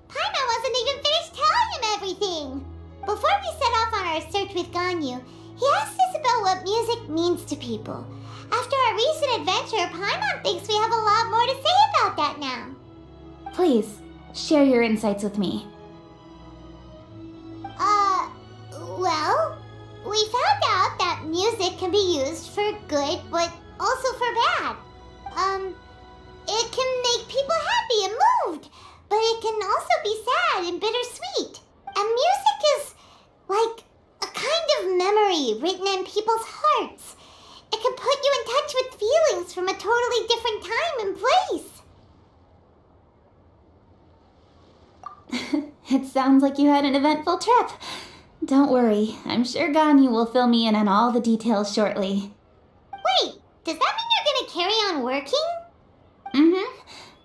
Paimon wasn't even finished telling him everything. Before we set off on our search with Ganyu, he asked us about what music means to people. After our recent adventure, Paimon thinks we have a lot more to say about that now. Please, share your insights with me. Well, we found out that music can be used for good, but also for bad. It can make people happy and moved, but it can also be sad and bittersweet. And music is like a kind of memory written in people's hearts. It can put you in touch with feelings from a totally different time and place. It sounds like you had an eventful trip. Don't worry, I'm sure Ganyu will fill me in on all the details shortly. Wait, does that mean you're gonna carry on working? Mm-hmm.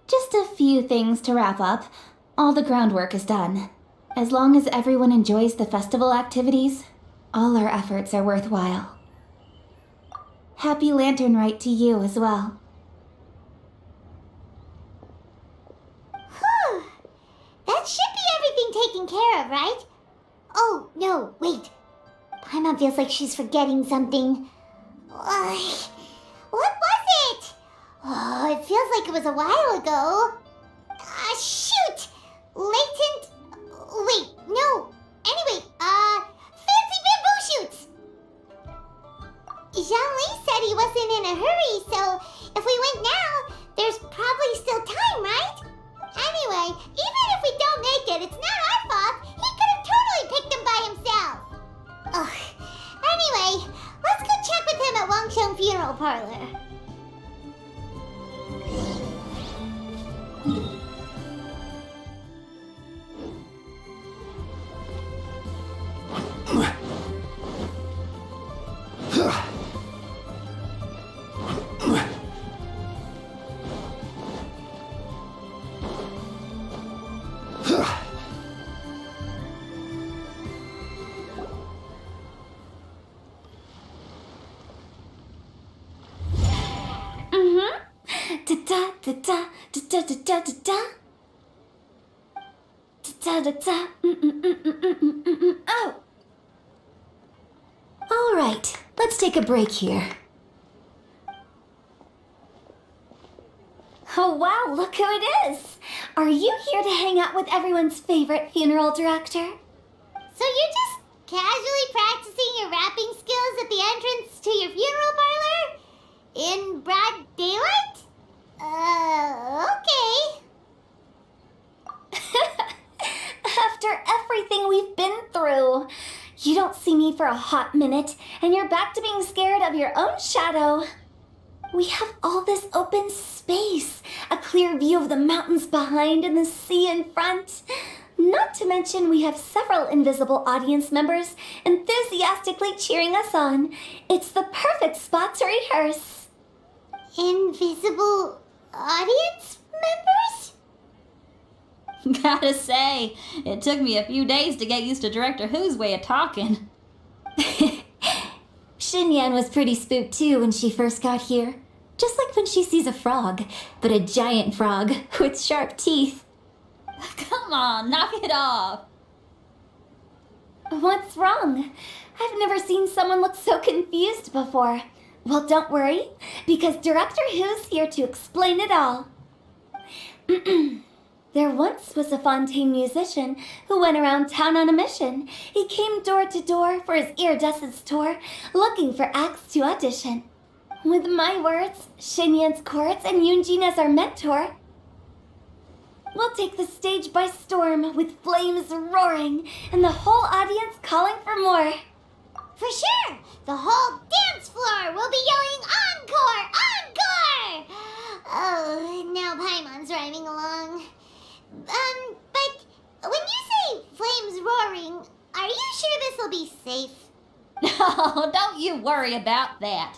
Just a few things to wrap up. All the groundwork is done. As long as everyone enjoys the festival activities, all our efforts are worthwhile. Happy Lantern Rite to you as well. Whew. That should be everything taken care of, right? Oh, no, wait. Paimon feels like she's forgetting something. What was it? Oh, it feels like it was a while ago. Shoot! Latent... Wait, no. Anyway, fancy bamboo shoots! Zhongli said he wasn't in a hurry, so if we went now, there's probably still time, right? Anyway, even if we don't make it, it's not our fault. He could have totally picked them by himself. Ugh. Anyway, let's go check with him at Wangsheng Funeral Parlor. Oh! All right, let's take a break here. Oh wow, look who it is! Are you here to hang out with everyone's favorite funeral director? So you're just casually practicing your rapping skills at the entrance to your funeral parlor? In broad daylight? Okay. After everything we've been through, you don't see me for a hot minute, and you're back to being scared of your own shadow. We have all this open space, a clear view of the mountains behind and the sea in front. Not to mention we have several invisible audience members enthusiastically cheering us on. It's the perfect spot to rehearse. Invisible audience members? Gotta say, it took me a few days to get used to Director Who's way of talking. Xinyan was pretty spooked too when she first got here. Just like when she sees a frog, but a giant frog with sharp teeth. Come on, knock it off. What's wrong? I've never seen someone look so confused before. Well, don't worry, because Director Who's here to explain it all. There once was a Fontaine musician who went around town on a mission. He came door to door for his iridescence tour, looking for acts to audition. With my words, Xinyan's chords, and Yunjin as our mentor, we'll take the stage by storm with flames roaring and the whole audience calling for more. For sure! The whole dance floor will be yelling encore! Encore! Oh, now Paimon's rhyming along. But when you say flames roaring, are you sure this'll be safe? No, don't you worry about that.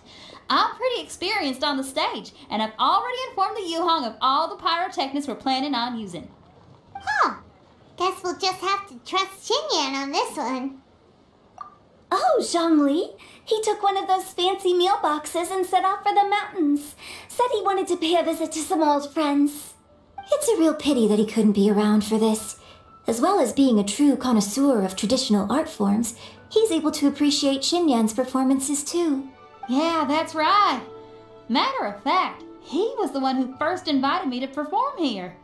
I'm pretty experienced on the stage, and I've already informed the Yuhong of all the pyrotechnics we're planning on using. Huh. Guess we'll just have to trust Xinyan on this one. Oh, Zhongli. He took one of those fancy meal boxes and set off for the mountains. Said he wanted to pay a visit to some old friends. It's a real pity that he couldn't be around for this. As well as being a true connoisseur of traditional art forms, he's able to appreciate Xinyan's performances too. Yeah, that's right. Matter of fact, he was the one who first invited me to perform here.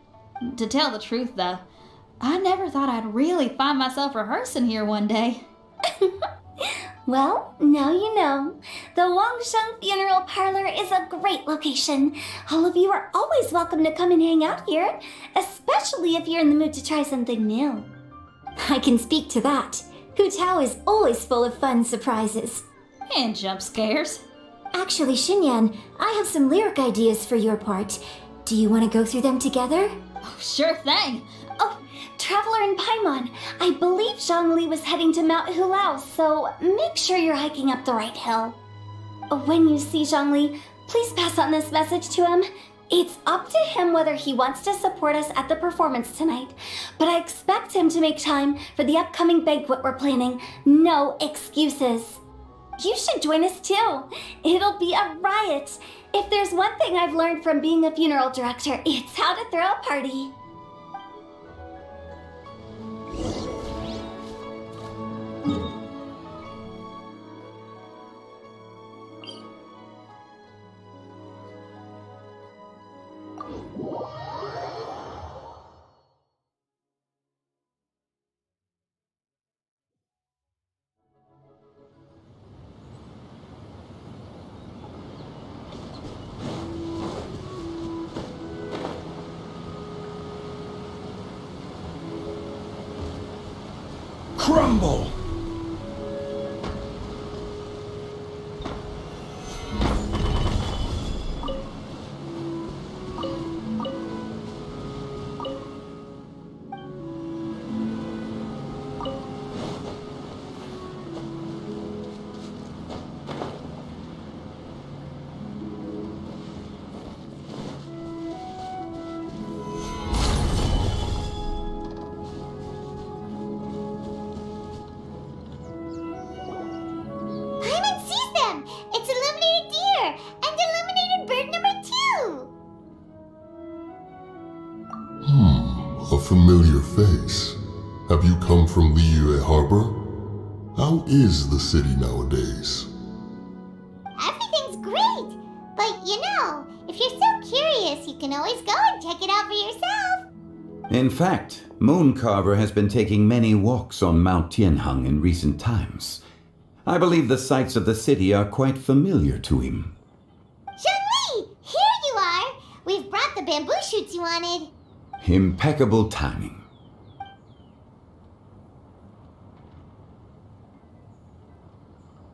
To tell the truth, though, I never thought I'd really find myself rehearsing here one day. Well, now you know. The Wangsheng Funeral Parlor is a great location. All of you are always welcome to come and hang out here, especially if you're in the mood to try something new. I can speak to that. Hu Tao is always full of fun surprises. And jump scares. Actually, Xinyan, I have some lyric ideas for your part. Do you want to go through them together? Oh, sure thing. Oh, Traveler in Paimon, I believe Zhongli was heading to Mount Hulao, so make sure you're hiking up the right hill. When you see Zhongli, please pass on this message to him. It's up to him whether he wants to support us at the performance tonight, but I expect him to make time for the upcoming banquet we're planning. No excuses. You should join us too. It'll be a riot. If there's one thing I've learned from being a funeral director, it's how to throw a party. Crumble! Paimon sees them! It's illuminated deer! And illuminated bird number 2! A familiar face. Have you come from Liyue Harbor? How is the city nowadays? Everything's great! But if you're so curious, you can always go and check it out for yourself! In fact, Mooncarver has been taking many walks on Mount Tianheng in recent times. I believe the sights of the city are quite familiar to him. Zhongli! Here you are! We've brought the bamboo shoots you wanted. Impeccable timing.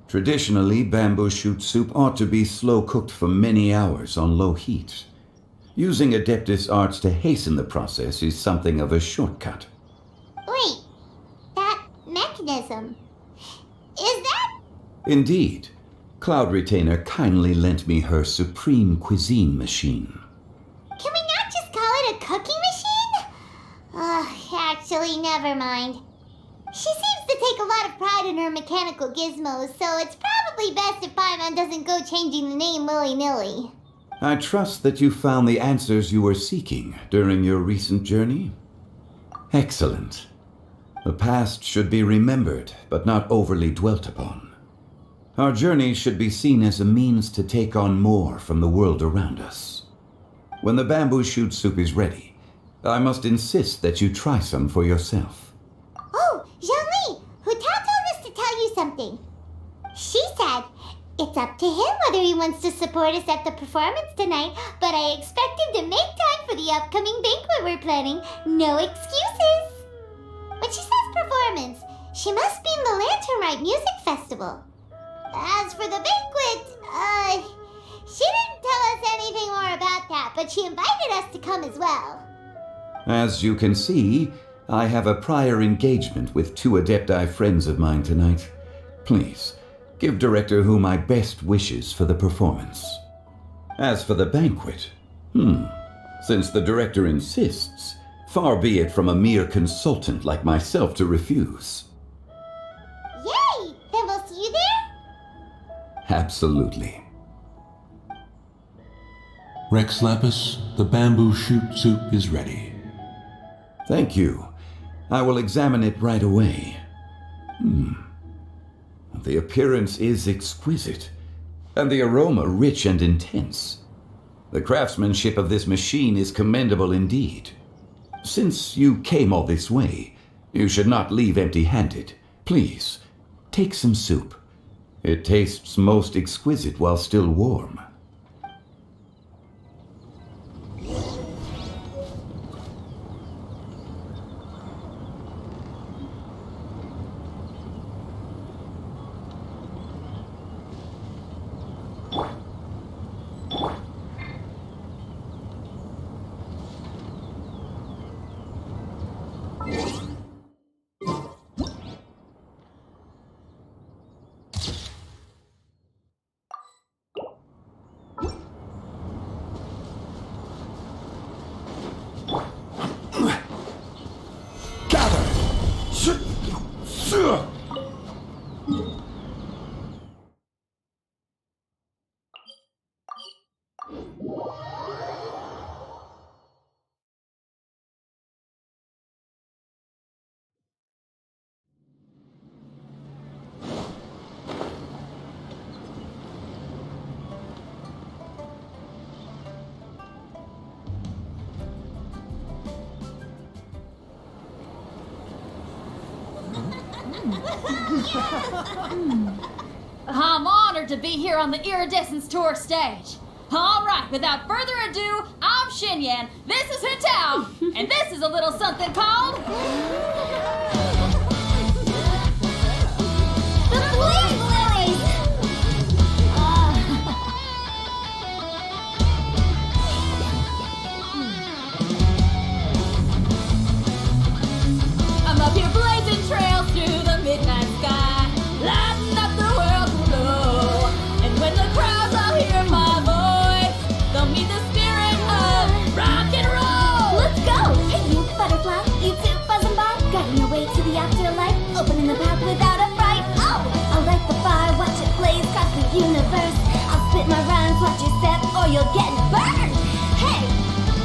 Traditionally, bamboo shoot soup ought to be slow cooked for many hours on low heat. Using Adeptus arts to hasten the process is something of a shortcut. Wait, that mechanism. Is that? Indeed. Cloud Retainer kindly lent me her supreme cuisine machine. Can we not just call it a cooking machine? Actually, never mind. She seems to take a lot of pride in her mechanical gizmos, so it's probably best if Paimon doesn't go changing the name willy-nilly. I trust that you found the answers you were seeking during your recent journey. Excellent. The past should be remembered, but not overly dwelt upon. Our journey should be seen as a means to take on more from the world around us. When the bamboo shoot soup is ready, I must insist that you try some for yourself. Oh, Zhongli! Hu Tao told us to tell you something. She said, it's up to him whether he wants to support us at the performance tonight, but I expect him to make time for the upcoming banquet we're planning. No excuses! When she says performance, she must mean the Lantern Rite Music Festival. As for the banquet, she didn't tell us anything more about that, but she invited us to come as well. As you can see, I have a prior engagement with 2 Adepti friends of mine tonight. Please, give Director Hu my best wishes for the performance. As for the banquet, since the Director insists, far be it from a mere consultant like myself to refuse. Yay! Then we'll see you there? Absolutely. Rex Lapis, the bamboo shoot soup is ready. Thank you. I will examine it right away. The appearance is exquisite, and the aroma rich and intense. The craftsmanship of this machine is commendable indeed. Since you came all this way, you should not leave empty-handed. Please, take some soup. It tastes most exquisite while still warm. I'm honored to be here on the Iridescence Tour stage. All right, without further ado, I'm Xinyan, this is Hutao, and this is a little something called... The Blaze Lilies! I'm up here blazing trails through the midnight sky, lighting up the world below. And when the crowds all hear my voice, they'll meet the spirit of rock and roll. Let's go! Hey, you butterfly, you too buzzing by, guiding your way to the afterlife, opening the path without a fright. Oh, I'll light the fire, watch it blaze across the universe. I'll spit my rhymes, watch your step, or you'll get burned. Hey,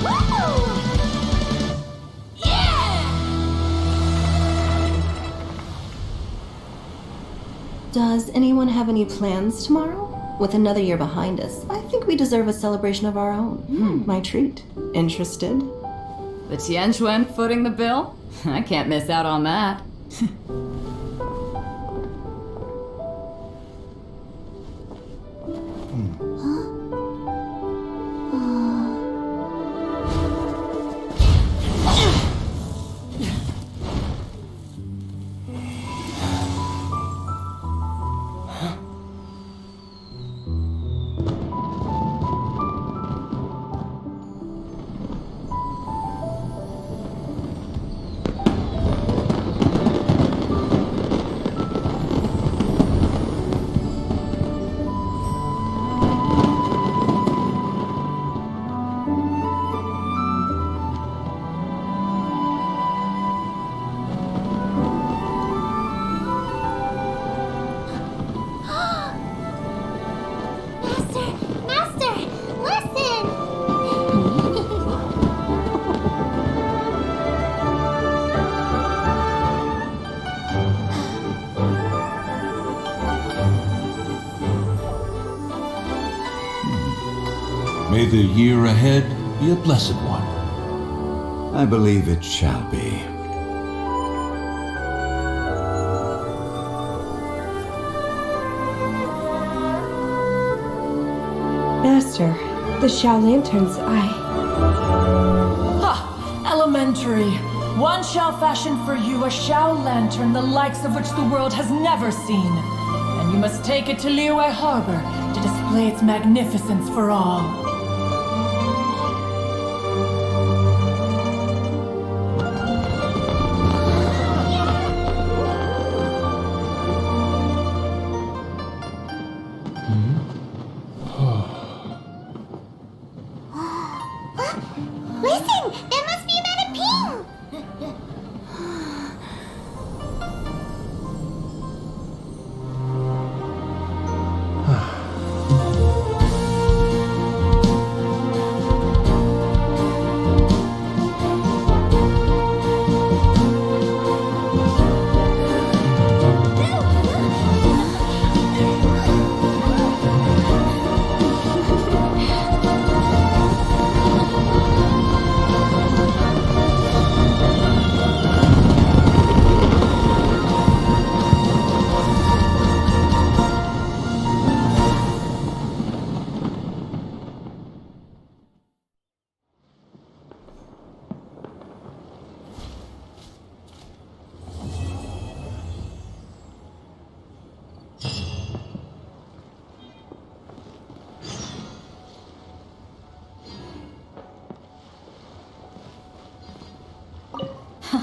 woo! Does anyone have any plans tomorrow? With another year behind us, I think we deserve a celebration of our own. My treat. Interested? The Tianquan footing the bill? I can't miss out on that. Master, listen! May the year ahead be a blessed one. I believe it shall be. Master, the Shao Lanterns, Ha! Elementary. One shall fashion for you a Shao Lantern the likes of which the world has never seen. And you must take it to Liyue Harbor to display its magnificence for all. Listen! That must be about a ping!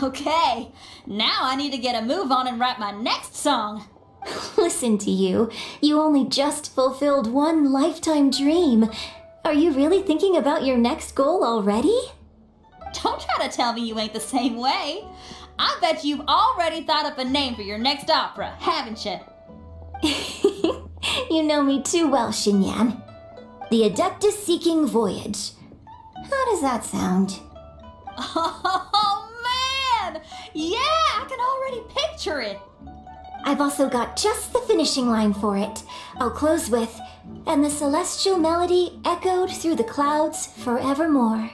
Okay, now I need to get a move on and write my next song. Listen to you. You only just fulfilled one lifetime dream. Are you really thinking about your next goal already? Don't try to tell me you ain't the same way. I bet you've already thought up a name for your next opera, haven't you? You know me too well, Xinyan. The Adeptus Seeking Voyage. How does that sound? Oh, man! Yeah, I can already picture it. I've also got just the finishing line for it. I'll close with, "And the celestial melody echoed through the clouds forevermore."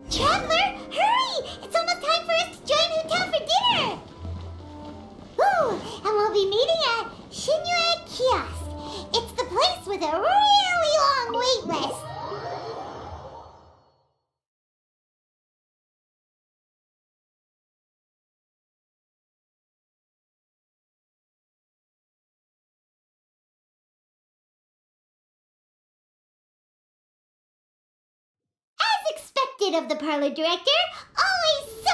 Traveler, hurry! It's almost time for us to join Hotel for dinner! Ooh, and we'll be meeting at Shinue Kiosk. It's the place with a really long wait list. As expected of the parlor director, always so...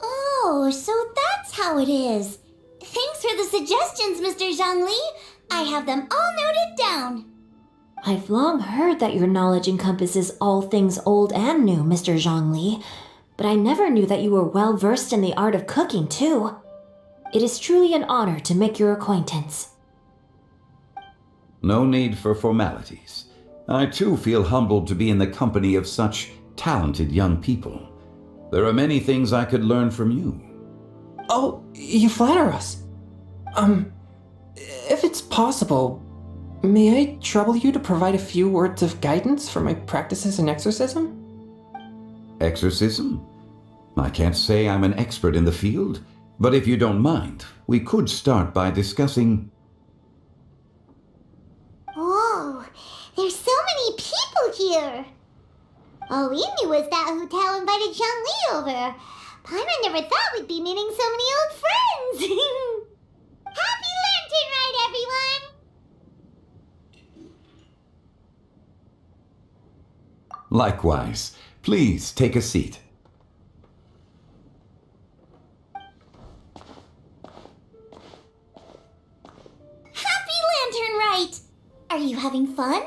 Oh, so that's how it is. Thanks for the suggestions, Mr. Zhongli. I have them all noted down. I've long heard that your knowledge encompasses all things old and new, Mr. Zhongli, but I never knew that you were well versed in the art of cooking, too. It is truly an honor to make your acquaintance. No need for formalities. I too feel humbled to be in the company of such talented young people. There are many things I could learn from you. Oh, you flatter us. If it's possible, may I trouble you to provide a few words of guidance for my practices in exorcism? Exorcism? I can't say I'm an expert in the field, but if you don't mind, we could start by discussing... Whoa, there's so many people here. All we knew was that Hotel invited Zhongli over. Paimon never thought we'd be meeting so many old friends. Happy Lantern Ride, everyone! Likewise. Please take a seat. Happy Lantern Rite! Are you having fun?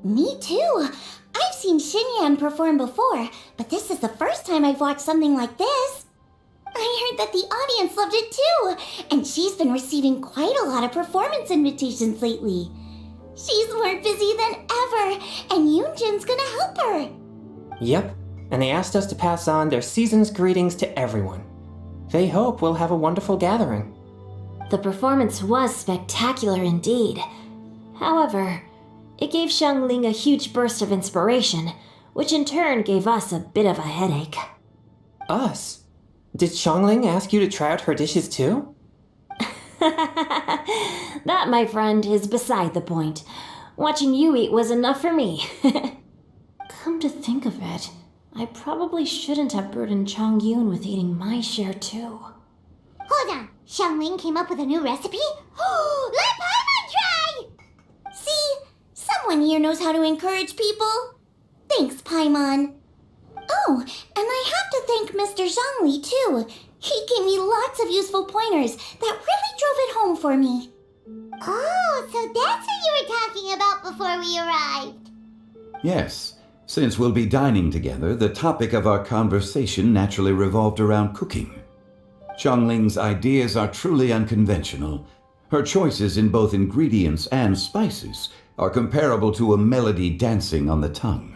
Me too. I've seen Xinyan perform before, but this is the first time I've watched something like this. I heard that the audience loved it too, and she's been receiving quite a lot of performance invitations lately. She's more busy than ever, and Yoonjin's gonna help her. Yep, and they asked us to pass on their season's greetings to everyone. They hope we'll have a wonderful gathering. The performance was spectacular indeed. However, It gave Xiangling a huge burst of inspiration, which in turn gave us a bit of a headache. Us? Did Xiangling ask you to try out her dishes too? That, my friend, is beside the point. Watching you eat was enough for me. Come to think of it, I probably shouldn't have burdened Chongyun with eating my share too. Hold on. Xiangling came up with a new recipe? Let Paimon try! See? Someone here knows how to encourage people. Thanks, Paimon. Oh, and I have to thank Mr. Zhongli, too. He gave me lots of useful pointers that really drove it home for me. Oh, so that's what you were talking about before we arrived. Yes. Since we'll be dining together, the topic of our conversation naturally revolved around cooking. Xiangling's ideas are truly unconventional. Her choices in both ingredients and spices are comparable to a melody dancing on the tongue.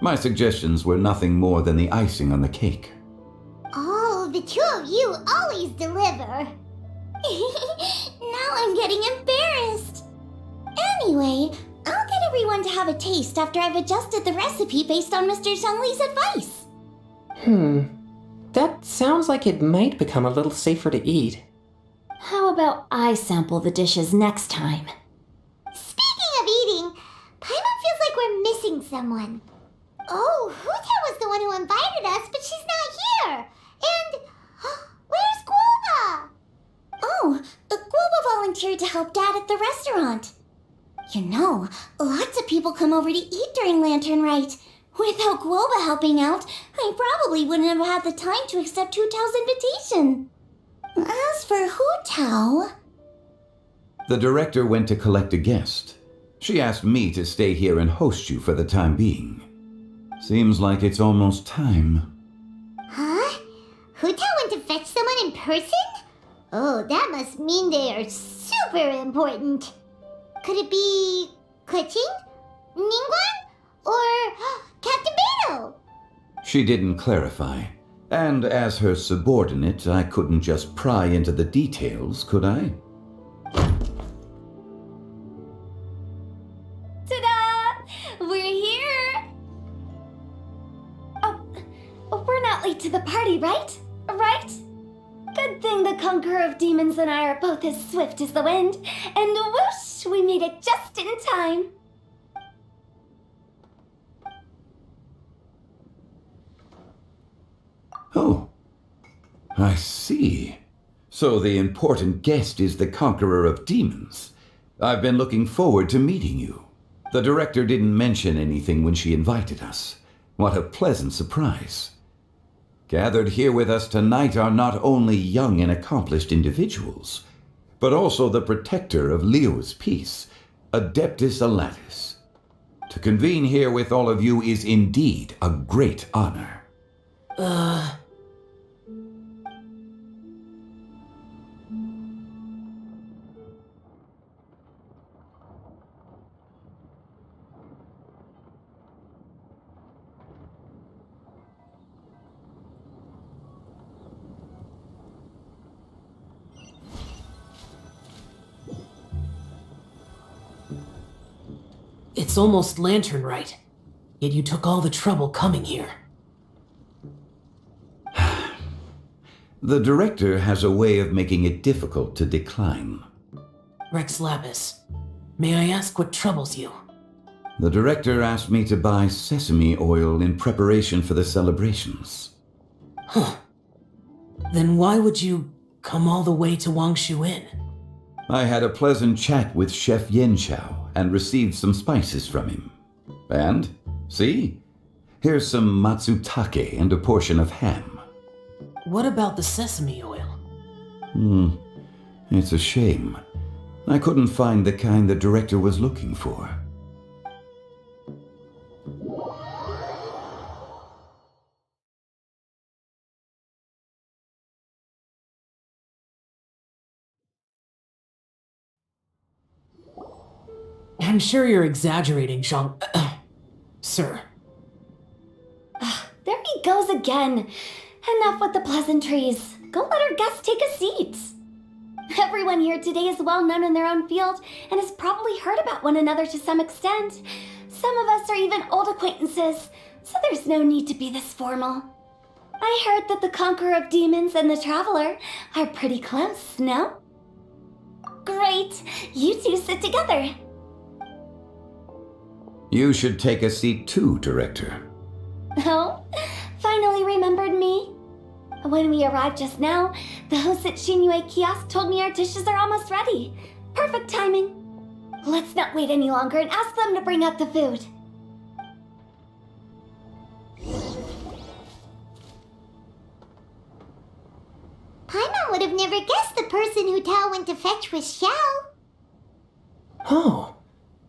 My suggestions were nothing more than the icing on the cake. Oh, the two of you always deliver. Now I'm getting embarrassed. Anyway, I'll get everyone to have a taste after I've adjusted the recipe based on Mr. Zhongli's advice. That sounds like it might become a little safer to eat. How about I sample the dishes next time? Speaking of eating, Paimon feels like we're missing someone. Oh, Huta was the one who invited us, but she's not here. And where's Guoba? Oh, Guoba volunteered to help Dad at the restaurant. You know, lots of people come over to eat during Lantern Rite. Without Guoba helping out, I probably wouldn't have had the time to accept Hu Tao's invitation. As for Hu Tao... The director went to collect a guest. She asked me to stay here and host you for the time being. Seems like it's almost time. Huh? Hu Tao went to fetch someone in person? Oh, that must mean they are super important. Could it be Keqing? Ningguang? Or Captain Beto? She didn't clarify. And as her subordinate, I couldn't just pry into the details, could I? Ta-da! We're here! Oh, we're not late to the party, right? Right? Good thing the Conqueror of Demons and I are both as swift as the wind. And whoosh, we made it just in time. Oh, I see. So the important guest is the Conqueror of Demons. I've been looking forward to meeting you. The director didn't mention anything when she invited us. What a pleasant surprise. Gathered here with us tonight are not only young and accomplished individuals, but also the protector of Leo's peace, Adeptus Alatus. To convene here with all of you is indeed a great honor. It's almost Lantern Rite, yet you took all the trouble coming here. The director has a way of making it difficult to decline. Rex Lapis, may I ask what troubles you? The director asked me to buy sesame oil in preparation for the celebrations. Huh. Then why would you come all the way to Wangshu Inn? I had a pleasant chat with Chef Yanchao and received some spices from him. And, see? Here's some matsutake and a portion of ham. What about the sesame oil? It's a shame. I couldn't find the kind the director was looking for. I'm sure you're exaggerating, Sir. There he goes again. Enough with the pleasantries. Go let our guests take a seat. Everyone here today is well known in their own field and has probably heard about one another to some extent. Some of us are even old acquaintances, so there's no need to be this formal. I heard that the Conqueror of Demons and the Traveler are pretty close, no? Great! You two sit together. You should take a seat too, Director. Oh, finally remembered me? When we arrived just now, the host at Shinue Kiosk told me our dishes are almost ready. Perfect timing. Let's not wait any longer and ask them to bring out the food. Paimon would have never guessed the person who Tao went to fetch was Xiao. Oh,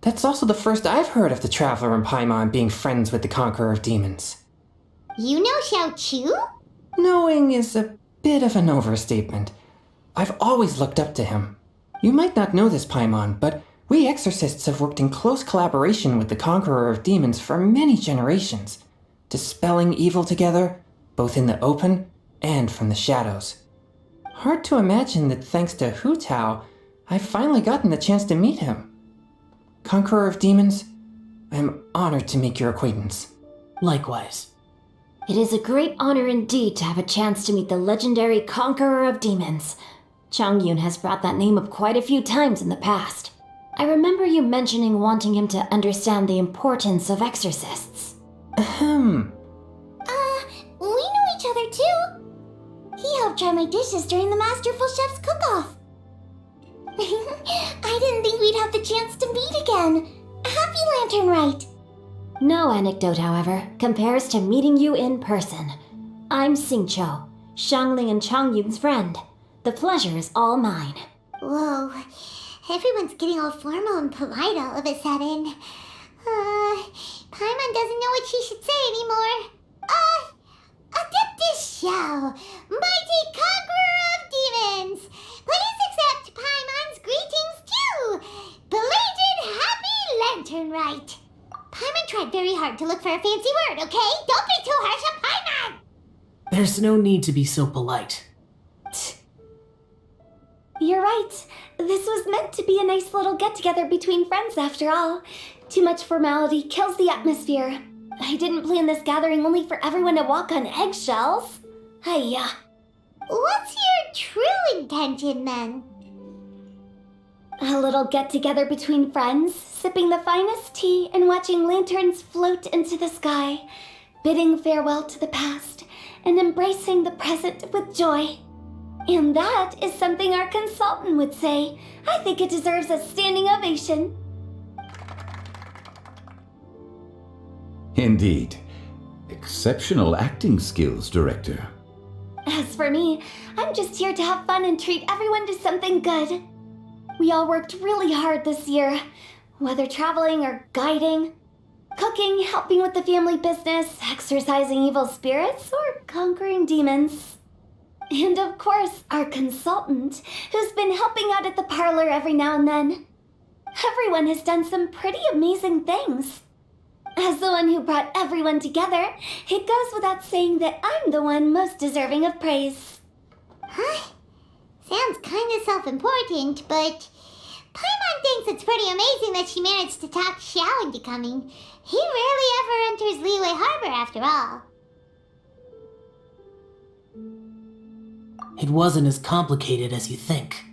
that's also the first I've heard of the Traveler and Paimon being friends with the Conqueror of Demons. You know Xiao Chu? Knowing is a bit of an overstatement. I've always looked up to him. You might not know this, Paimon, but we exorcists have worked in close collaboration with the Conqueror of Demons for many generations, dispelling evil together, both in the open and from the shadows. Hard to imagine that thanks to Hu Tao, I've finally gotten the chance to meet him. Conqueror of Demons, I am honored to make your acquaintance. Likewise. It is a great honor indeed to have a chance to meet the legendary Conqueror of Demons. Changyun has brought that name up quite a few times in the past. I remember you mentioning wanting him to understand the importance of exorcists. We know each other too. He helped try my dishes during the Masterful Chef's cook-off. I didn't think we'd have the chance to meet again. Happy Lantern Rite. No anecdote, however, compares to meeting you in person. I'm Xingqiu, Shangling and Changyun's friend. The pleasure is all mine. Whoa, everyone's getting all formal and polite all of a sudden. Paimon doesn't know what she should say anymore. Adeptus Xiao, mighty Conqueror of Demons, please accept Paimon's greetings too. Belated Happy Lantern Rite. Paimon tried very hard to look for a fancy word, okay? Don't be too harsh on Paimon! There's no need to be so polite. You're right. This was meant to be a nice little get-together between friends after all. Too much formality kills the atmosphere. I didn't plan this gathering only for everyone to walk on eggshells. Hiya. What's your true intention then? A little get-together between friends, sipping the finest tea and watching lanterns float into the sky, bidding farewell to the past and embracing the present with joy. And that is something our consultant would say. I think it deserves a standing ovation. Indeed. Exceptional acting skills, Director. As for me, I'm just here to have fun and treat everyone to something good. We all worked really hard this year, whether traveling or guiding, cooking, helping with the family business, exorcising evil spirits, or conquering demons. And of course, our consultant, who's been helping out at the parlor every now and then. Everyone has done some pretty amazing things. As the one who brought everyone together, it goes without saying that I'm the one most deserving of praise. Huh? Sounds kind of self-important, but Paimon thinks it's pretty amazing that she managed to talk Xiao into coming. He rarely ever enters Liyue Harbor after all. It wasn't as complicated as you think.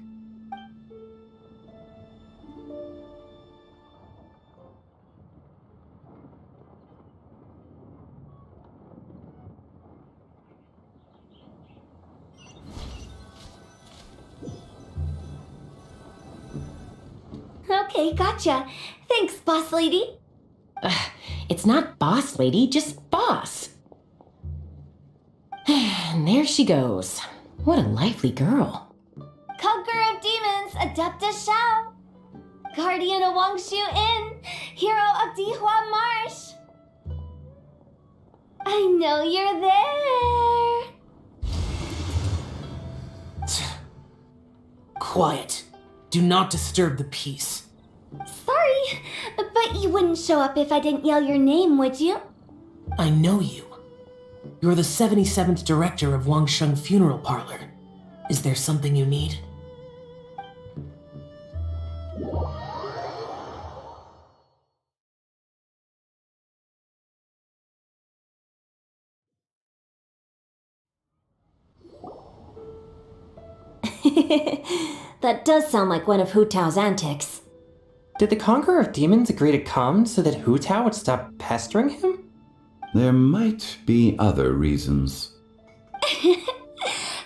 Okay, gotcha. Thanks, boss lady. It's not boss lady, just boss. And there she goes. What a lively girl. Conqueror of Demons, Adeptus Xiao. Guardian of Wangshu Inn, hero of Dihua Marsh. I know you're there. Quiet. Do not disturb the peace. Sorry, but you wouldn't show up if I didn't yell your name, would you? I know you. You're the 77th director of Wangsheng Funeral Parlor. Is there something you need? That does sound like one of Hu Tao's antics. Did the Conqueror of Demons agree to come so that Hu Tao would stop pestering him? There might be other reasons.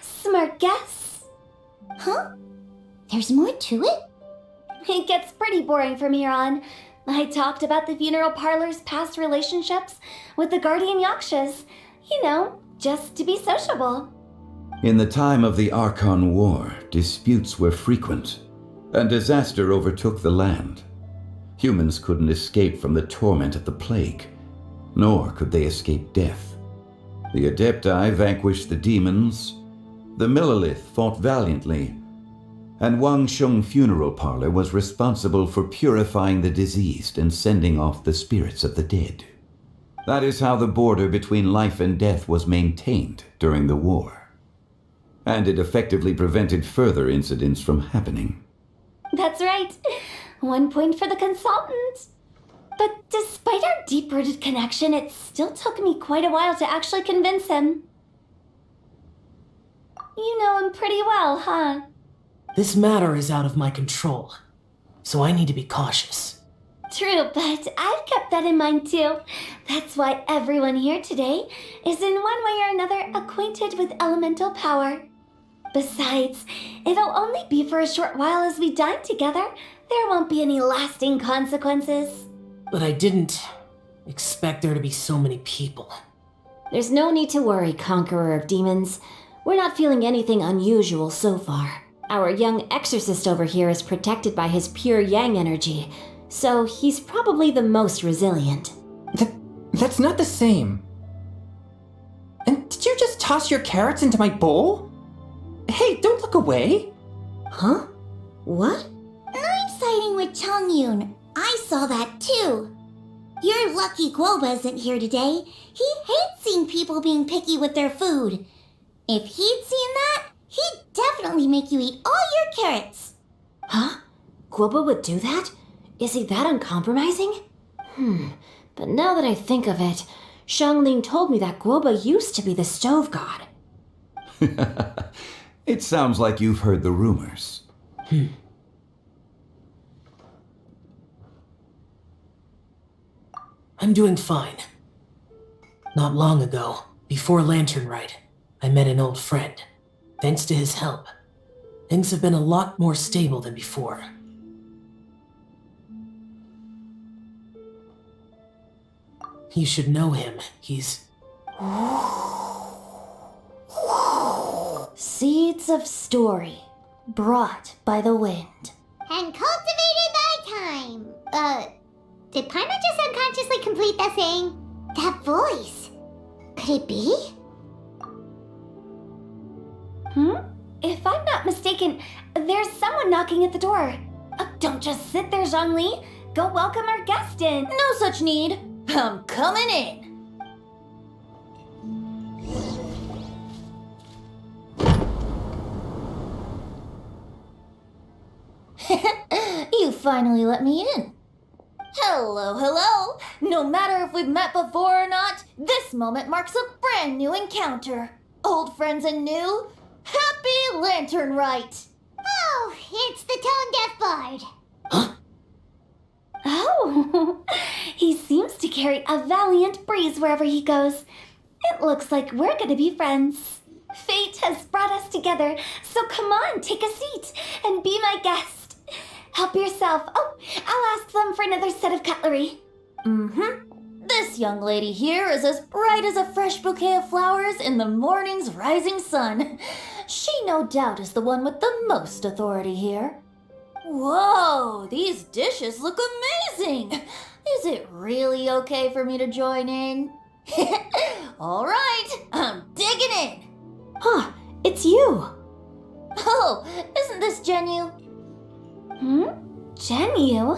Smart guess. Huh? There's more to it? It gets pretty boring from here on. I talked about the funeral parlor's past relationships with the guardian yakshas. You know, just to be sociable. In the time of the Archon War, disputes were frequent, and disaster overtook the land. Humans couldn't escape from the torment of the plague, nor could they escape death. The Adepti vanquished the demons, the Millelith fought valiantly, and Wang Sheng Funeral Parlor was responsible for purifying the diseased and sending off the spirits of the dead. That is how the border between life and death was maintained during the war. And it effectively prevented further incidents from happening. That's right. 1 point for the consultant. But despite our deep-rooted connection, it still took me quite a while to actually convince him. You know him pretty well, huh? This matter is out of my control, so I need to be cautious. True, but I've kept that in mind too. That's why everyone here today is in one way or another acquainted with elemental power. Besides, it'll only be for a short while as we dine together. There won't be any lasting consequences. But I didn't expect there to be so many people. There's no need to worry, Conqueror of Demons. We're not feeling anything unusual so far. Our young exorcist over here is protected by his pure yang energy, so he's probably the most resilient. That's not the same. And did you just toss your carrots into my bowl? Hey, don't look away. Huh? What? I'm siding with Chongyun. I saw that too. You're lucky Guoba isn't here today. He hates seeing people being picky with their food. If he'd seen that, he'd definitely make you eat all your carrots. Huh? Guoba would do that? Is he that uncompromising? But now that I think of it, Shangling told me that Guoba used to be the stove god. It sounds like you've heard the rumors. I'm doing fine. Not long ago, before Lantern Rite, I met an old friend. Thanks to his help, things have been a lot more stable than before. You should know him. He's... Seeds of story, brought by the wind. And cultivated by time. Did Paimon just unconsciously complete that saying? That voice. Could it be? If I'm not mistaken, there's someone knocking at the door. Don't just sit there, Zhongli. Go welcome our guest in. No such need. I'm coming in. You finally let me in. Hello, hello. No matter if we've met before or not, this moment marks a brand new encounter. Old friends and new. Happy Lantern Rite. Oh, it's the Tone Deaf Bard. Oh, he seems to carry a valiant breeze wherever he goes. It looks like we're gonna be friends. Fate has brought us together, so come on, take a seat and be my guest. Help yourself. Oh, I'll ask them for another set of cutlery. This young lady here is as bright as a fresh bouquet of flowers in the morning's rising sun. She no doubt is the one with the most authority here. Whoa, these dishes look amazing. Is it really okay for me to join in? All right, I'm digging in. Huh, it's you. Oh, isn't this Genu? Genu?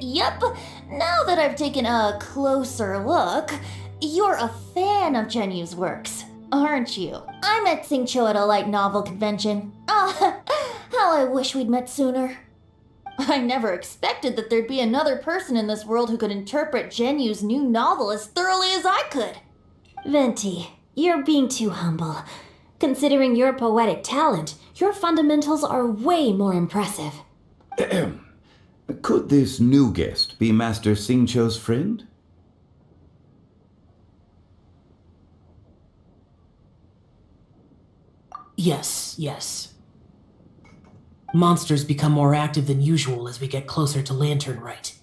Yep. Now that I've taken a closer look, you're a fan of Genu's works, aren't you? I met Xingqiu at a light novel convention. Ah, how I wish we'd met sooner. I never expected that there'd be another person in this world who could interpret Genu's new novel as thoroughly as I could. Venti, you're being too humble. Considering your poetic talent, your fundamentals are way more impressive. Could this new guest be Master Xingqiu's friend? Yes. Monsters become more active than usual as we get closer to Lantern Rite.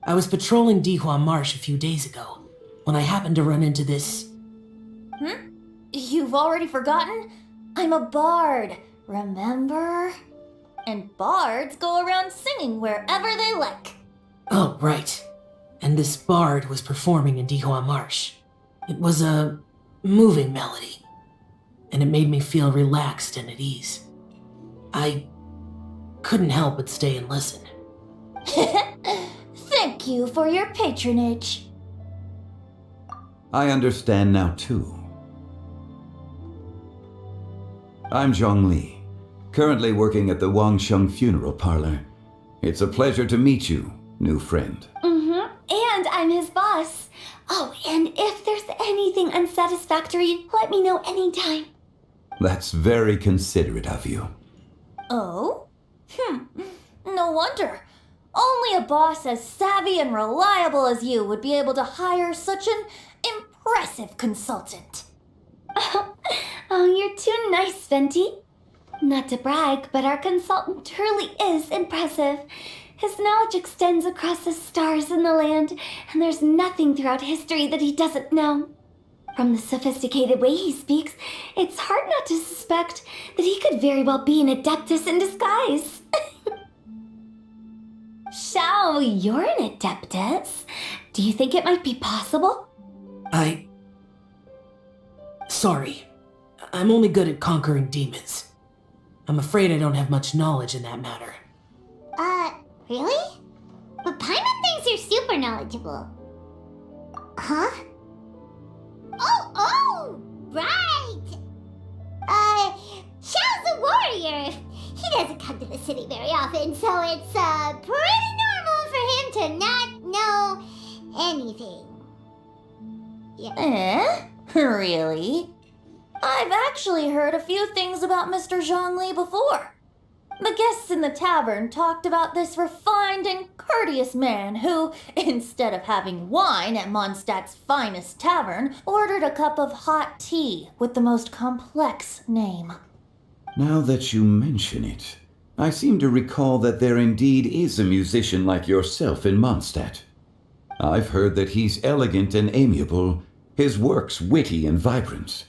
I was patrolling Dihua Marsh a few days ago, when I happened to run into this... You've already forgotten? I'm a bard, remember? And bards go around singing wherever they like. Oh, right. And this bard was performing in Dihua Marsh. It was a moving melody, and it made me feel relaxed and at ease. I couldn't help but stay and listen. Thank you for your patronage. I understand now, too. I'm Zhongli, currently working at the Wangsheng Funeral Parlor. It's a pleasure to meet you, new friend. And I'm his boss. Oh, and if there's anything unsatisfactory, let me know anytime. That's very considerate of you. Oh? No wonder. Only a boss as savvy and reliable as you would be able to hire such an impressive consultant. Oh, you're too nice, Venti. Not to brag, but our consultant truly is impressive. His knowledge extends across the stars and the land, and there's nothing throughout history that he doesn't know. From the sophisticated way he speaks, it's hard not to suspect that he could very well be an adeptus in disguise. Shao, you're an adeptus. Do you think it might be possible? Sorry. I'm only good at conquering demons. I'm afraid I don't have much knowledge in that matter. Really? But Paimon thinks you're super knowledgeable. Huh? Oh, right! Xiao's a warrior. He doesn't come to the city very often, so it's, pretty normal for him to not know anything. Yeah. Really? I've actually heard a few things about Mr. Zhongli before. The guests in the tavern talked about this refined and courteous man who, instead of having wine at Mondstadt's finest tavern, ordered a cup of hot tea with the most complex name. Now that you mention it, I seem to recall that there indeed is a musician like yourself in Mondstadt. I've heard that he's elegant and amiable, his works witty and vibrant.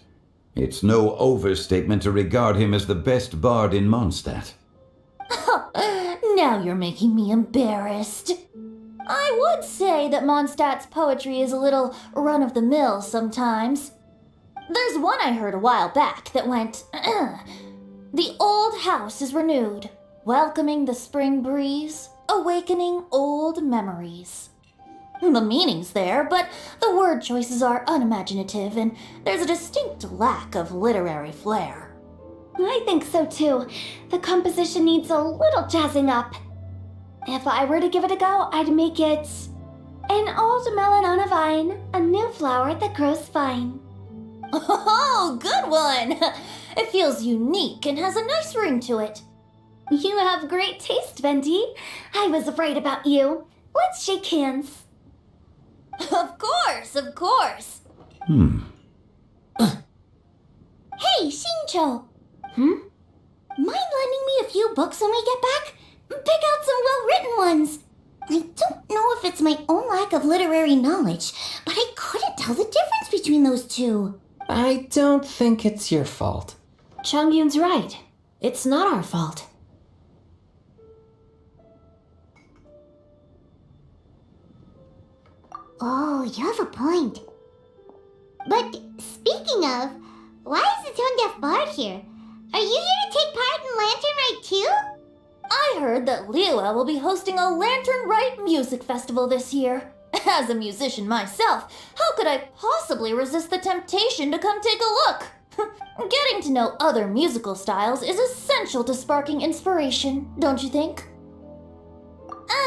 It's no overstatement to regard him as the best bard in Mondstadt. Now you're making me embarrassed. I would say that Mondstadt's poetry is a little run-of-the-mill sometimes. There's one I heard a while back that went, The old house is renewed, welcoming the spring breeze, awakening old memories. The meaning's there, but the word choices are unimaginative, and there's a distinct lack of literary flair. I think so too. The composition needs a little jazzing up. If I were to give it a go, I'd make it an old melon on a vine, a new flower that grows fine. Oh, good one! It feels unique and has a nice ring to it. You have great taste, Venti. I was afraid about you. Let's shake hands. Of course. Hey, Xingqiu. Mind lending me a few books when we get back? Pick out some well-written ones. I don't know if it's my own lack of literary knowledge, but I couldn't tell the difference between those two. I don't think it's your fault. Changyun's right. It's not our fault. Oh, you have a point. But speaking of, why is the tone-deaf bard here? Are you here to take part in Lantern Rite too? I heard that Liyue will be hosting a Lantern Rite music festival this year. As a musician myself, how could I possibly resist the temptation to come take a look? Getting to know other musical styles is essential to sparking inspiration, don't you think?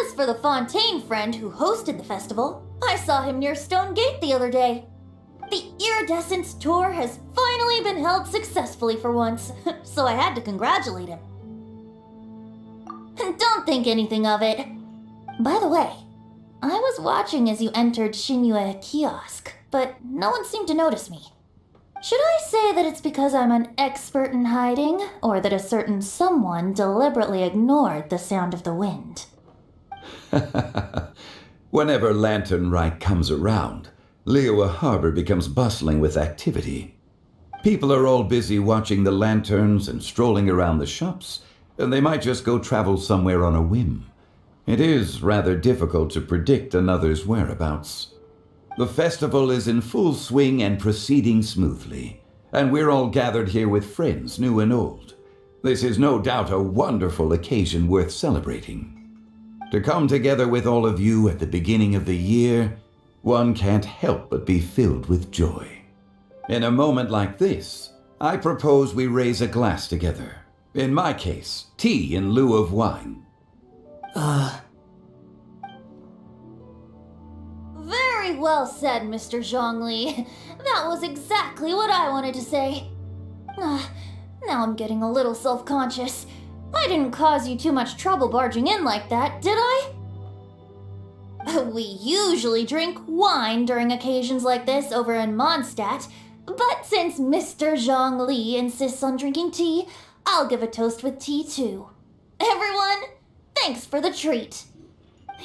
As for the Fontaine friend who hosted the festival, I saw him near Stone Gate the other day. The iridescence tour has finally been held successfully for once, so I had to congratulate him. Don't think anything of it. By the way, I was watching as you entered Shinyue Kiosk, but no one seemed to notice me. Should I say that it's because I'm an expert in hiding, or that a certain someone deliberately ignored the sound of the wind? Whenever Lantern Rite comes around, Liyue Harbor becomes bustling with activity. People are all busy watching the lanterns and strolling around the shops, and they might just go travel somewhere on a whim. It is rather difficult to predict another's whereabouts. The festival is in full swing and proceeding smoothly, and we're all gathered here with friends, new and old. This is no doubt a wonderful occasion worth celebrating. To come together with all of you at the beginning of the year, one can't help but be filled with joy. In a moment like this, I propose we raise a glass together. In my case, tea in lieu of wine. Very well said, Mr. Zhongli. That was exactly what I wanted to say. Now I'm getting a little self-conscious. I didn't cause you too much trouble barging in like that, did I? We usually drink wine during occasions like this over in Mondstadt, but since Mr. Zhongli insists on drinking tea, I'll give a toast with tea too. Everyone, thanks for the treat.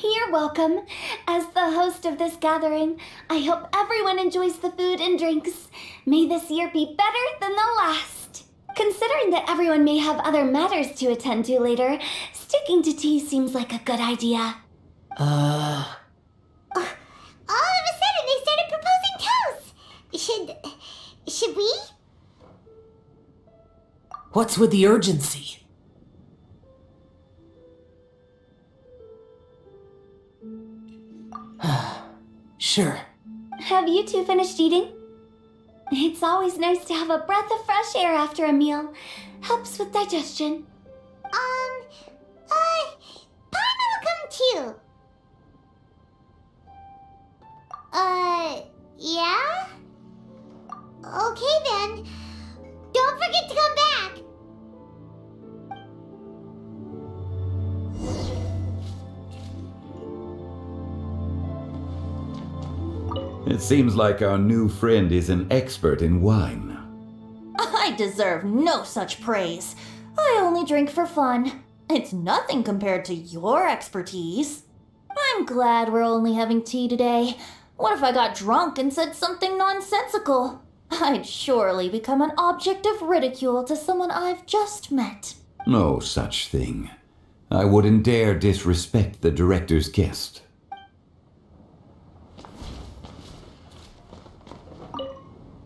You're welcome. As the host of this gathering, I hope everyone enjoys the food and drinks. May this year be better than the last. Considering that everyone may have other matters to attend to later, sticking to tea seems like a good idea. All of a sudden, they started proposing toasts. Should we? What's with the urgency? Sure. Have you two finished eating? It's always nice to have a breath of fresh air after a meal. Helps with digestion. Paimon will come too. Yeah? Okay then. Don't forget to come back. It seems like our new friend is an expert in wine. I deserve no such praise. I only drink for fun. It's nothing compared to your expertise. I'm glad we're only having tea today. What if I got drunk and said something nonsensical? I'd surely become an object of ridicule to someone I've just met. No such thing. I wouldn't dare disrespect the director's guest.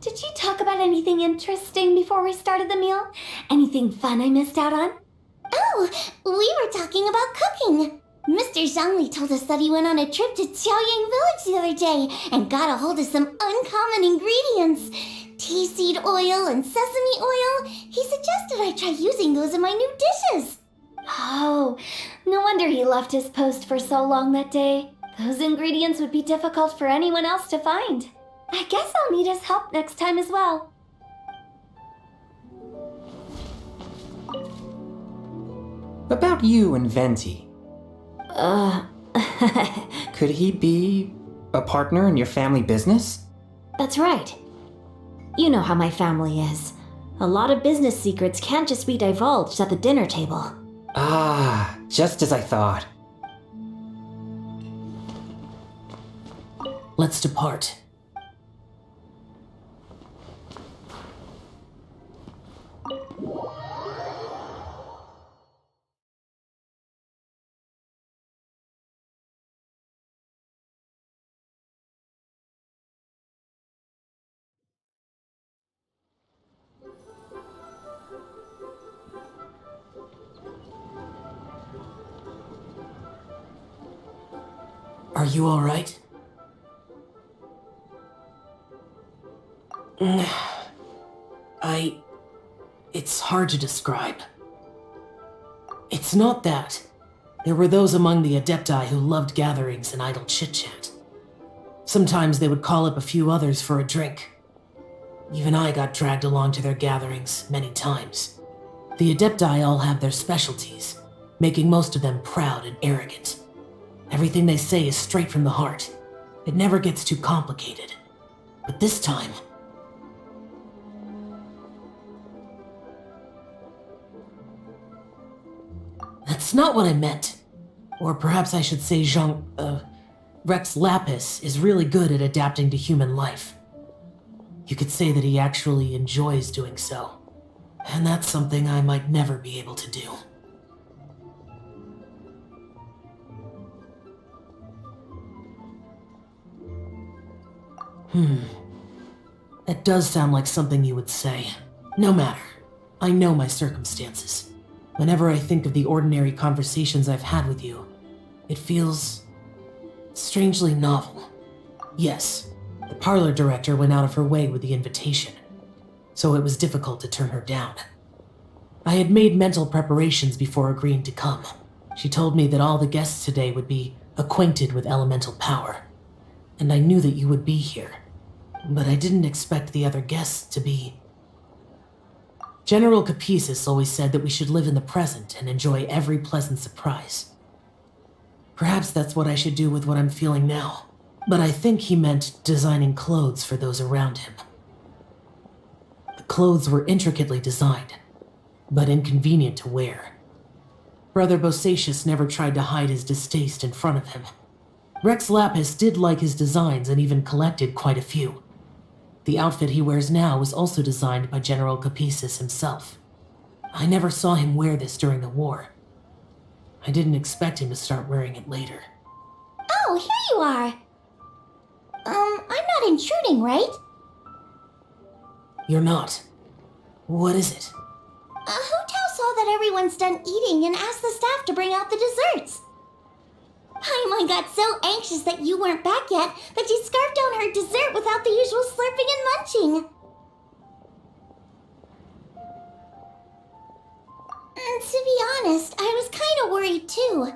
Did you talk about anything interesting before we started the meal? Anything fun I missed out on? Oh, we were talking about cooking. Mr. Zhongli told us that he went on a trip to Qiaoyang Village the other day and got a hold of some uncommon ingredients. Tea seed oil and sesame oil. He suggested I try using those in my new dishes. Oh, no wonder he left his post for so long that day. Those ingredients would be difficult for anyone else to find. I guess I'll need his help next time as well. About you and Venti. Could he be a partner in your family business? That's right. You know how my family is. A lot of business secrets can't just be divulged at the dinner table. Ah, just as I thought. Let's depart. Are you all right? It's hard to describe. It's not that. There were those among the Adepti who loved gatherings and idle chit-chat. Sometimes they would call up a few others for a drink. Even I got dragged along to their gatherings many times. The Adepti all have their specialties, making most of them proud and arrogant. Everything they say is straight from the heart. It never gets too complicated. But this time... That's not what I meant. Or perhaps I should say Rex Lapis is really good at adapting to human life. You could say that he actually enjoys doing so. And that's something I might never be able to do. That does sound like something you would say. No matter. I know my circumstances. Whenever I think of the ordinary conversations I've had with you, it feels strangely novel. Yes, the parlor director went out of her way with the invitation, so it was difficult to turn her down. I had made mental preparations before agreeing to come. She told me that all the guests today would be acquainted with elemental power, and I knew that you would be here. But I didn't expect the other guests to be... General Capisis always said that we should live in the present and enjoy every pleasant surprise. Perhaps that's what I should do with what I'm feeling now. But I think he meant designing clothes for those around him. The clothes were intricately designed, but inconvenient to wear. Brother Bosacius never tried to hide his distaste in front of him. Rex Lapis did like his designs and even collected quite a few. The outfit he wears now was also designed by General Capisis himself. I never saw him wear this during the war. I didn't expect him to start wearing it later. Oh, here you are. I'm not intruding, right? You're not. What is it? Hu-Tao saw that everyone's done eating and asked the staff to bring out the desserts. Paimon got so anxious that you weren't back yet that she scarfed down her dessert without the usual slurping and munching. To be honest, I was kind of worried too.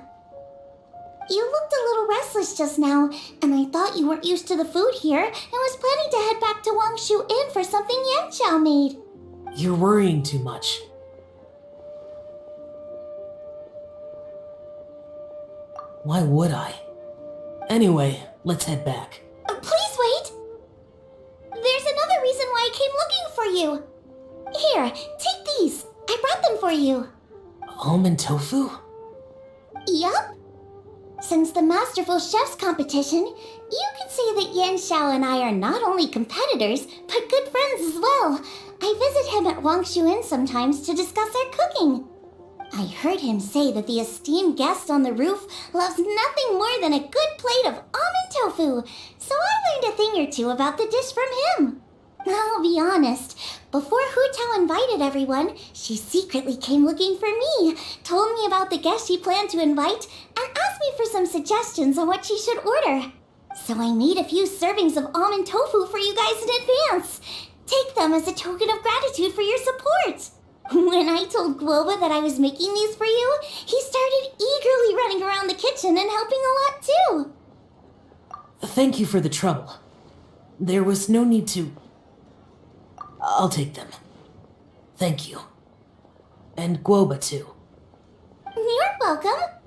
You looked a little restless just now, and I thought you weren't used to the food here and was planning to head back to Wangshu Inn for something Yanqiao made. You're worrying too much. Why would I? Anyway, let's head back. Please wait! There's another reason why I came looking for you. Here, take these. I brought them for you. Almond tofu? Yup. Since the Masterful Chef's competition, you could say that Yanqiao and I are not only competitors, but good friends as well. I visit him at Wangshu Inn sometimes to discuss our cooking. I heard him say that the esteemed guest on the roof loves nothing more than a good plate of almond tofu, so I learned a thing or two about the dish from him. I'll be honest, before Hu-Tao invited everyone, she secretly came looking for me, told me about the guest she planned to invite, and asked me for some suggestions on what she should order. So I made a few servings of almond tofu for you guys in advance. Take them as a token of gratitude for your support. When I told Guoba that I was making these for you, he started eagerly running around the kitchen and helping a lot too. Thank you for the trouble. There was no need to... I'll take them. Thank you. And Guoba too. You're welcome.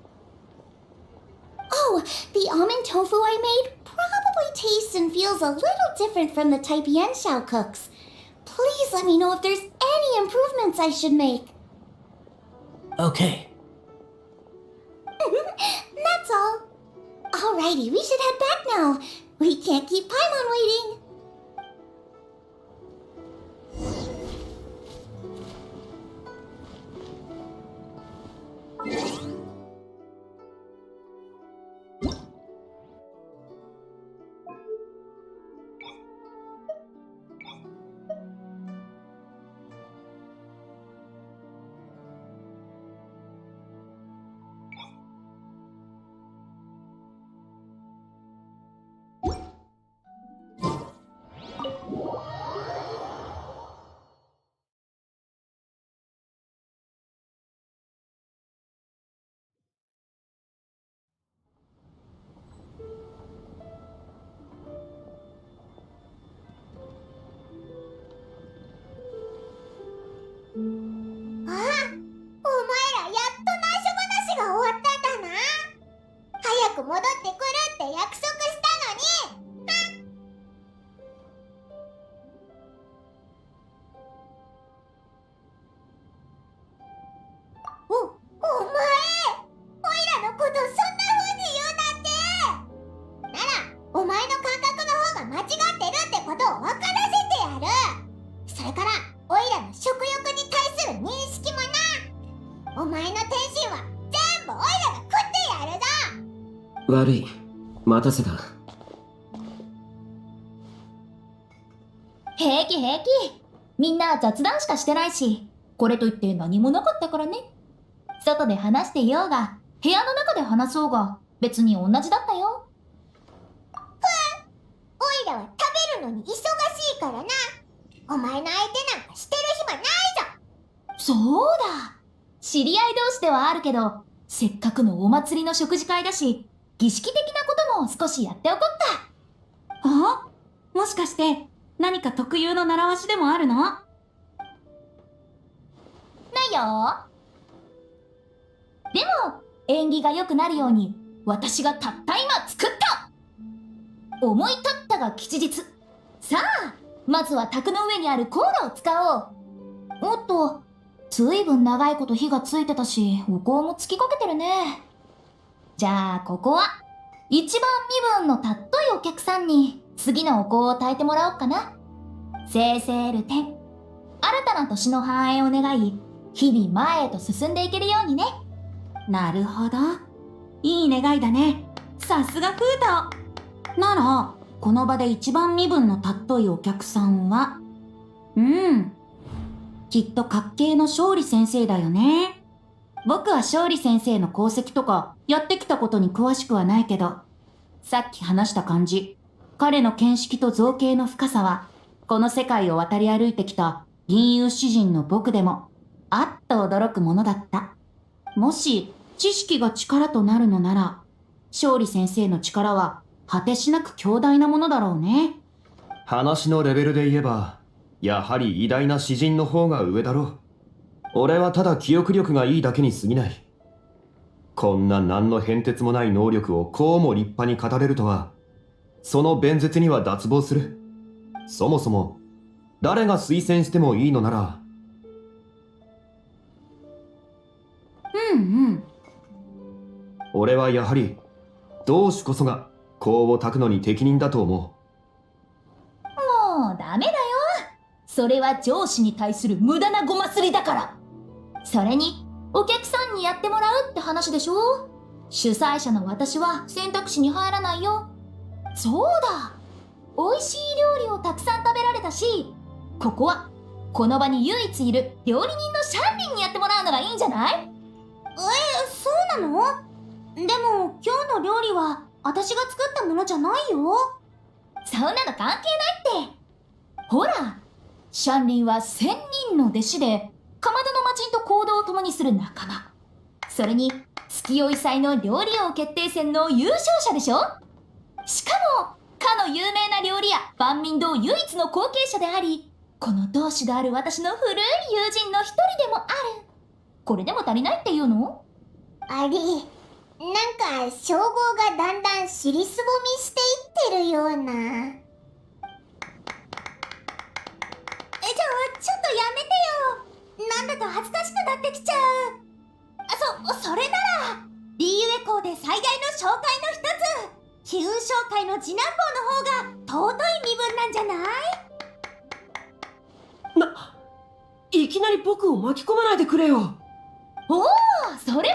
Oh, the almond tofu I made probably tastes and feels a little different from the type Yanqiao cooks. Please let me know if there's any improvements I should make. Okay. That's all. Alrighty, we should head back now. We can't keep Paimon waiting. あ、お前らやっと内緒話が終わったんだな。早く戻ってくるって約束したのに。お前、おいらのことそんな風に言うなんて。なら、お前の感覚の方が間違ってるってことを分からせてやる。それから、おいらの食欲に対する認識もな。お前の天津は全部おいらが食ってやるぞ。悪い、待たせた。平気平気。みんな雑談しかしてないし、これといって何もなかったからね。外で話していようが、部屋の中で話そうが、別に同じだったよ。おいらは食べるのに忙しいからな。お前の相手なんかしてる暇ないぞ。そうだ。知り合い同士ではあるけど、せっかくのお祭りの食事会だし、儀式的なことも少しやっておこっか。あ？もしかして何か特有の習わしでもあるの？ないよ。でも、縁起が良くなるように、私がたった今作った。思い立ったが吉日。さあ、まずは卓の上にあるコーラを使おう。おっと、ずいぶん長いこと火がついてたし、お香もつきかけてるね。じゃあ、ここは、一番身分のたっといお客さんに、次のお香を焚いてもらおうかな。生々る天。新たな年の繁栄を願い、日々前へと進んでいけるようにね。なるほど。いい願いだね。さすがフータ。なら、この場で一番身分のたっといお客さんは、きっと滑稽の勝利先生だよね。僕は勝利先生の功績とかやってきたことに詳しくはないけど、さっき話した感じ、彼の見識と造形の深さは、この世界を渡り歩いてきた銀融詩人の僕でも、あっと驚くものだった。もし、知識が力となるのなら、勝利先生の力は果てしなく強大なものだろうね。話のレベルで言えば、やはり偉大な詩人の方が上だろう。俺はただ記憶力がいいだけに過ぎない。こんな何の変哲もない能力をこうも立派に語れるとは、その弁舌には脱帽する。そもそも、誰が推薦してもいいのなら。俺はやはり、同志こそが、香を焚くのに適任だと思う。もうダメだよ。それは上司に対する無駄なごますりだから。それに、お客さんにやってもらうって話でしょ。主催者の私は選択肢に入らないよ。そうだ。美味しい料理をたくさん食べられたし、ここは、この場に唯一いる料理人のシャンリンにやってもらうのがいいんじゃない？そうなの？でも、今日の料理は、私が作ったものじゃないよ。そんなの関係ないって。ほら、シャンリンは1000人の弟子で、かまどの魔人と行動を共にする仲間。それに、月夜祭の料理王決定戦の優勝者でしょ。しかも、かの有名な料理屋、万民堂唯一の後継者であり、この同志である私の古い友人の一人でもある。これでも足りないっていうの？あり、なんか、称号がだんだん尻すぼみしていってるような。ちょっとやめてよ。なんだか恥ずかしくなってきちゃう。それなら、リーユエ校で最大の紹介の一つ、比運商会の次男坊の方が尊い身分なんじゃない？いきなり僕を巻き込まないでくれよ。おお、それもいいね。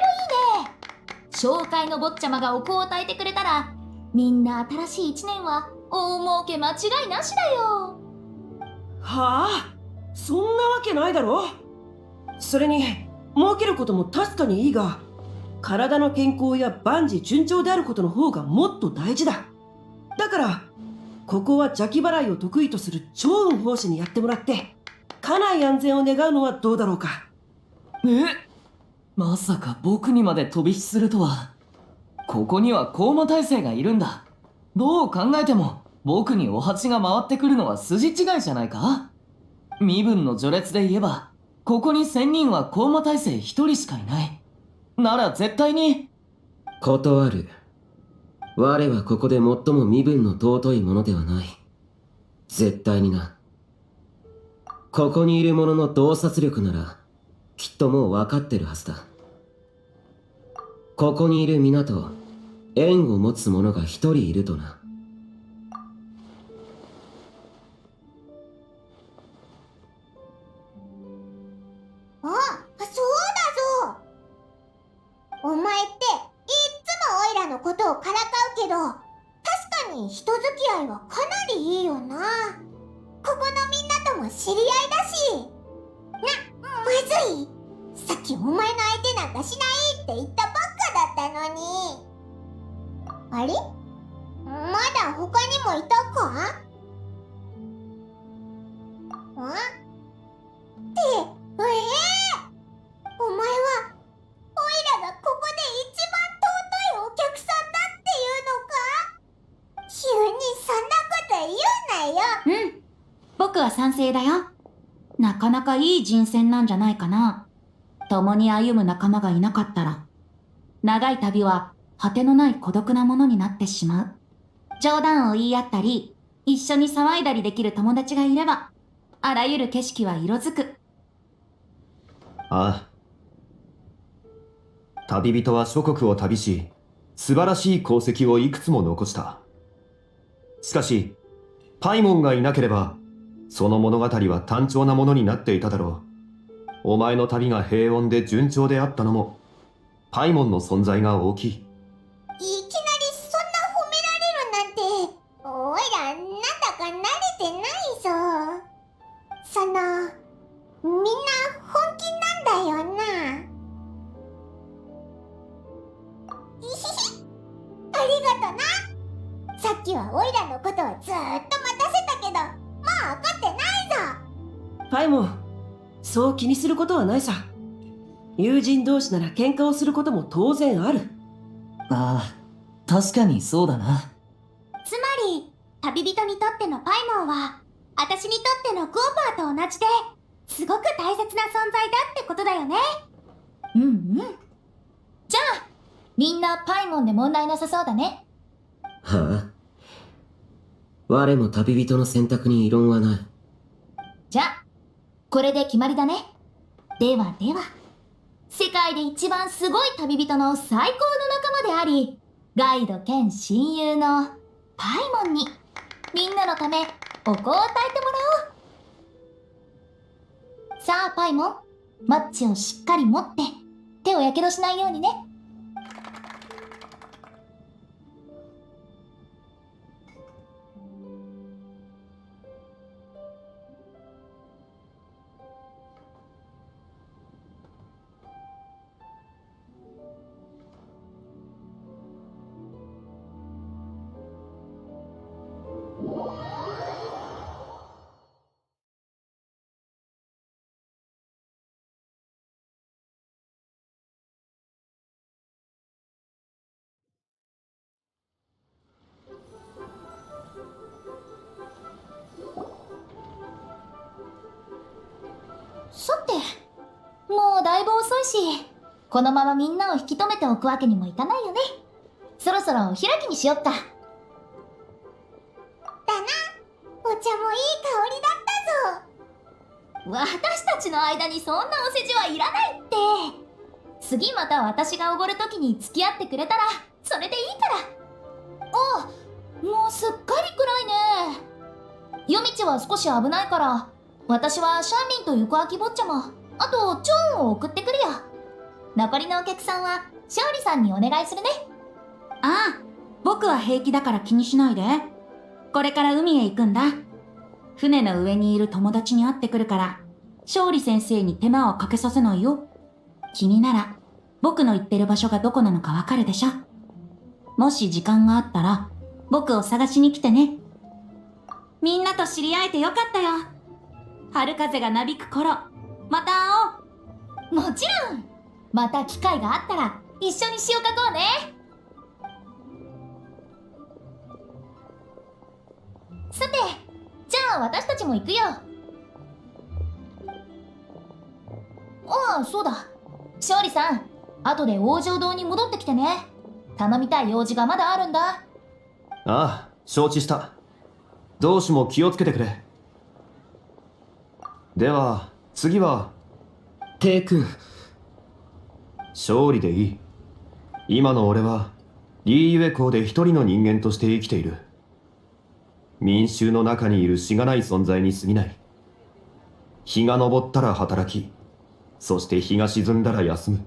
紹介の坊ちゃまがお香を焚いてくれたら、みんな新しい一年は大儲け間違いなしだよ。はあ、そんなわけないだろ。それに儲けることも確かにいいが、体の健康や万事順調であることの方がもっと大事だ。だからここは邪気払いを得意とする趙雲法師にやってもらって、家内安全を願うのはどうだろうか。まさか僕にまで飛び火するとは。ここには高魔大生がいるんだ。どう考えても僕にお鉢が回ってくるのは筋違いじゃないか。身分の序列で言えばここに仙人は高魔大生一人しかいない。なら絶対に。断る。我はここで最も身分の尊いものではない。絶対にな。ここにいる者の洞察力なら、きっともう分かってるはずだ。ここにいる皆と縁を持つ者が一人いるとな。あ、そうだぞ。お前っていっつもオイラのことをからかうけど、確かに人付き合いはかなりいいよな。ここのみんなとも知り合いだし。まずい。さっきお前の相手なんかしないって言ったばっかだったのに。あれ？まだ他にもいたか？って、お前はオイラがここで一番尊いお客さんだっていうのか？急にそんなこと言うなよ。うん、僕は賛成だよ。なかなかいい人選なんじゃないかな。共に歩む仲間がいなかったら、長い旅は果てのない孤独なものになってしまう。冗談を言い合ったり、一緒に騒いだりできる友達がいれば、あらゆる景色は色づく。ああ。旅人は諸国を旅し、素晴らしい功績をいくつも残した。しかし、パイモンがいなければ、その物語は単調なものになっていただろう。お前の旅が平穏で順調であったのも、パイモンの存在が大きい。いきなりそんな褒められるなんて、おいらなんだか慣れてないぞ。みんな本気なんだよな。いひひ、ありがとな。さっきはおいらのことをずーっと待たせたけど、もう怒ってないぞ。パイモン、そう気にすることはないさ。友人同士なら喧嘩をすることも当然ある。ああ、確かにそうだな。つまり、旅人にとってのパイモンは、私にとってのクーパーと同じで、すごく大切な存在だってことだよね。うんうん。じゃあ、みんなパイモンで問題なさそうだね。はあ。我も旅人の選択に異論はない。じゃあ、これで決まりだね。ではでは、世界で一番すごい旅人の最高の仲間であり、ガイド兼親友のパイモンに、みんなのためお香を焚いてもらおう。さあパイモン、マッチをしっかり持って、手をやけどしないようにね。さて、もうだいぶ遅いし、このままみんなを引き止めておくわけにもいかないよね。そろそろお開きにしよっか。だな、お茶もいい香りだったぞ。私たちの間にそんなお世辞はいらないって。次また私がおごるときに付き合ってくれたらそれでいいから。あ、もうすっかり暗いね。夜道は少し危ないから、私はシャンリンと行く秋坊ちゃま、あとチョーンを送ってくるよ。残りのお客さんは勝利さんにお願いするね。ああ、僕は平気だから気にしないで。これから海へ行くんだ。船の上にいる友達に会ってくるから、勝利先生に手間はかけさせないよ。君なら僕の行ってる場所がどこなのかわかるでしょ。もし時間があったら僕を探しに来てね。みんなと知り合えてよかったよ。春風がなびく頃、また会おう。もちろん。また機会があったら一緒に詩を書こうね。さて、じゃあ私たちも行くよ。ああ、そうだ。勝利さん、後で王城堂に戻ってきてね。頼みたい用事がまだあるんだ。ああ、承知した。同志も気をつけてくれ。では、次は。テイ君。勝利でいい。今の俺は、リーユエ校で一人の人間として生きている。民衆の中にいるしがない存在に過ぎない。日が昇ったら働き、そして日が沈んだら休む。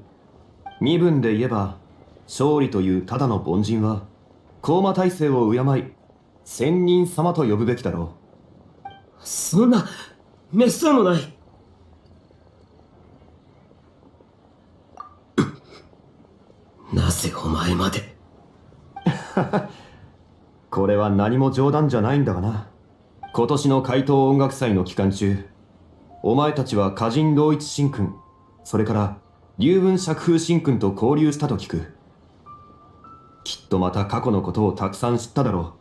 身分で言えば、勝利というただの凡人は、高魔体制を敬い、仙人様と呼ぶべきだろう。そんな、めっそうもない。なぜお前まで。これは何も冗談じゃないんだがな。今年の怪盗音楽祭の期間中、お前たちは歌人同一神君、それから龍文釈風神君と交流したと聞く。きっとまた過去のことをたくさん知っただろ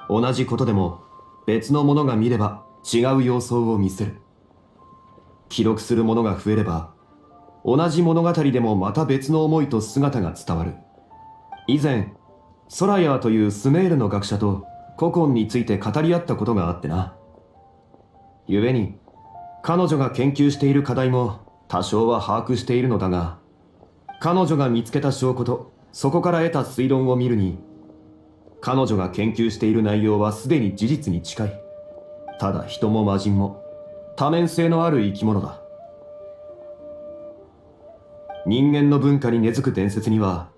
う。同じことでも別の者が見れば違う様相を見せる。記録する者が増えれば、同じ物語でもまた別の思いと姿が伝わる。以前、ソラヤーというスメールの学者と古今について語り合ったことがあってな。故に、彼女が研究している課題も多少は把握しているのだが、彼女が見つけた証拠とそこから得た推論を見るに、彼女が研究している内容はすでに事実に近い。ただ人も魔人も多面性のある生き物だ。人間の文化に根付く伝説には、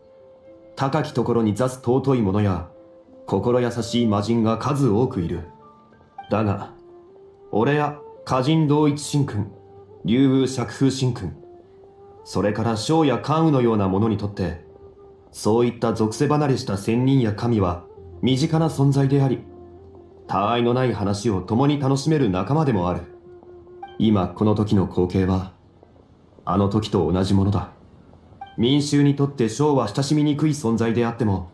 高きところに座す尊い者や心優しい魔人が数多くいる。だが、俺や歌人同一神君、龍武釈風神君、それから将や関羽のような者にとって、そういった属性離れした仙人や神は身近な存在であり、他愛のない話を共に楽しめる仲間でもある。今この時の光景は、あの時と同じものだ。民衆にとって将は親しみにくい存在であっても、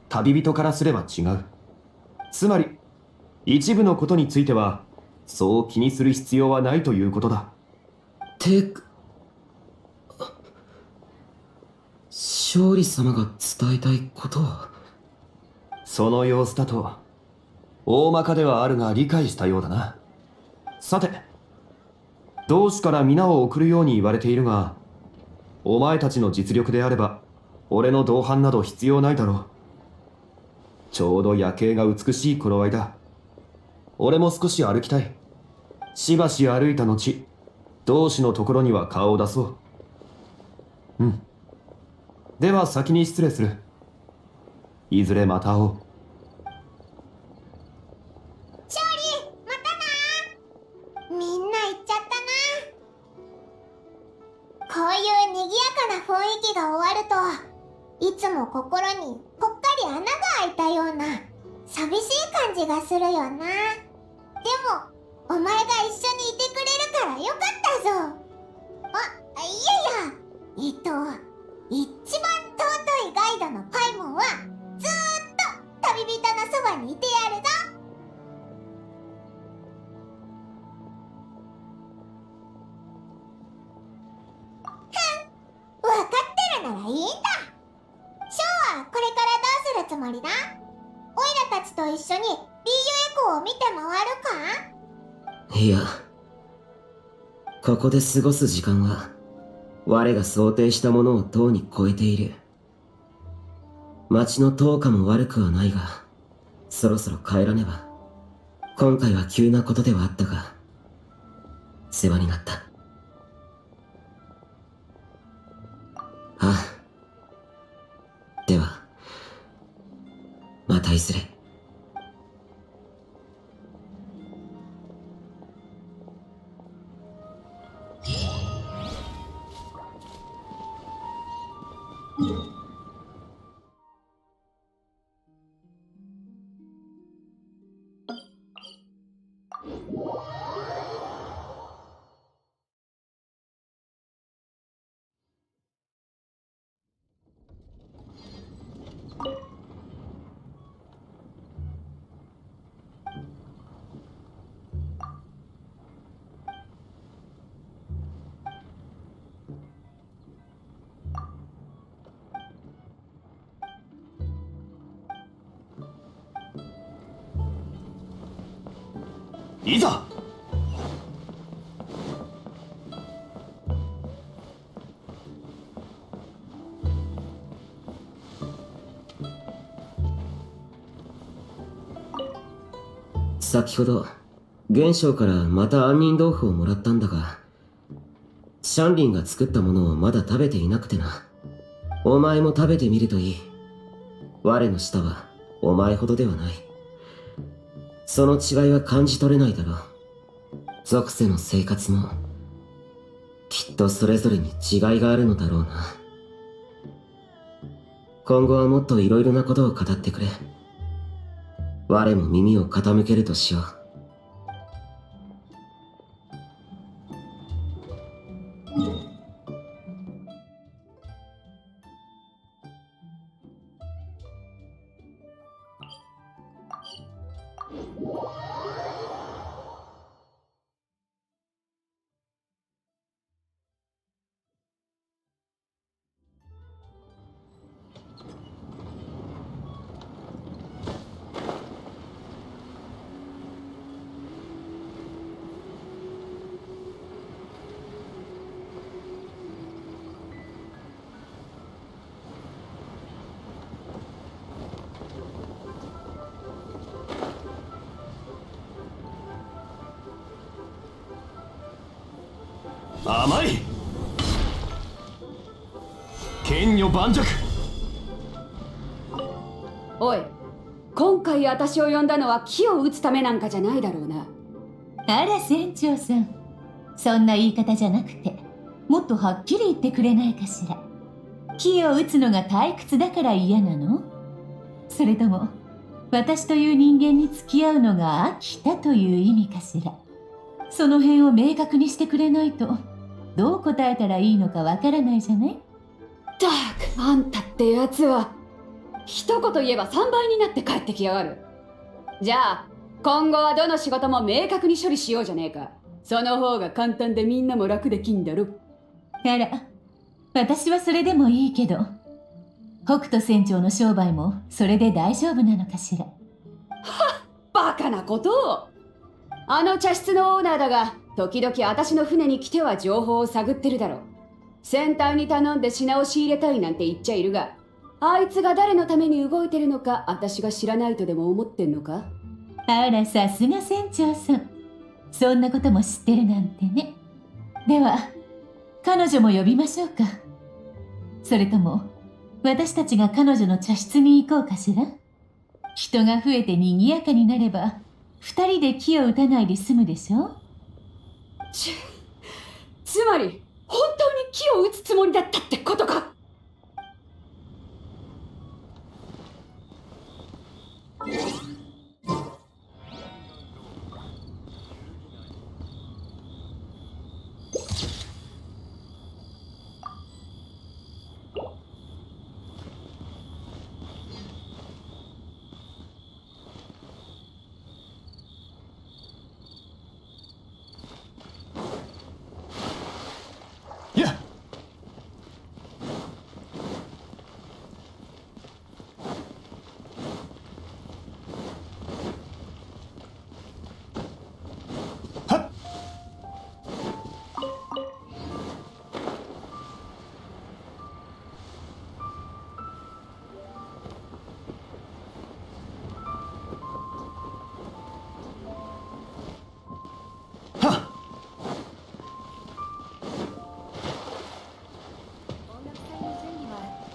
旅人からすれば違う。つまり、一部のことについては、そう気にする必要はないということだ。勝利様が伝えたいことは。その様子だと、大まかではあるが理解したようだな。さて、同志から皆を送るように言われているが、お前たちの実力であれば、俺の同伴など必要ないだろう。ちょうど夜景が美しい頃合いだ。俺も少し歩きたい。しばし歩いた後、同志のところには顔を出そう。うん。では先に失礼する。いずれまた会おう。勝利、またな。みんな行っちゃったな。こういう賑やかな雰囲気が終わると、いつも心にぽっかり穴が開いたような寂しい感じがするよな。でもお前が一緒にいてくれるからよかったぞ。いやいや、一番尊いガイドのパイモンはずーっと旅人のそばにいてやるぞ。わかってるならいいんだ。ショーはこれからどうするつもりだ？オイラたちと一緒に BU エコーを見て回るか？いや、ここで過ごす時間は我が想定したものをとうに超えている。町の灯火も悪くはないが、そろそろ帰らねば。今回は急なことではあったが、世話になった。ああ。では、またいずれ。いざ。先ほど元将からまた杏仁豆腐をもらったんだが、シャンリンが作ったものをまだ食べていなくてな。お前も食べてみるといい。我の舌はお前ほどではない。その違いは感じ取れないだろう。属性の生活もきっとそれぞれに違いがあるのだろうな。今後はもっといろいろなことを語ってくれ。我も耳を傾けるとしよう。甘い。剣女盤石。おい、今回私を呼んだのは木を打つためなんかじゃないだろうな。あら船長さん、そんな言い方じゃなくて、もっとはっきり言ってくれないかしら。木を打つのが退屈だから嫌なの？それとも私という人間に付き合うのが飽きたという意味かしら。その辺を明確にしてくれないとどう答えたらいいのかわからないじゃない。ったく、あんたってやつは一言言えば3倍になって帰ってきやがる。じゃあ今後はどの仕事も明確に処理しようじゃねえか。その方が簡単でみんなも楽できんだろ。あら、私はそれでもいいけど、北斗船長の商売もそれで大丈夫なのかしら。はっ、バカなことを。あの茶室のオーナーだが、時々私の船に来ては情報を探ってるだろう。船体に頼んで品を仕入れたいなんて言っちゃいるが、あいつが誰のために動いてるのか私が知らないとでも思ってんのか。あら、さすが船長さん、そんなことも知ってるなんてね。では彼女も呼びましょうか。それとも私たちが彼女の茶室に行こうかしら。人が増えて賑やかになれば二人で木を打たないで済むでしょ。つまり本当に木を打つつもりだったってことか。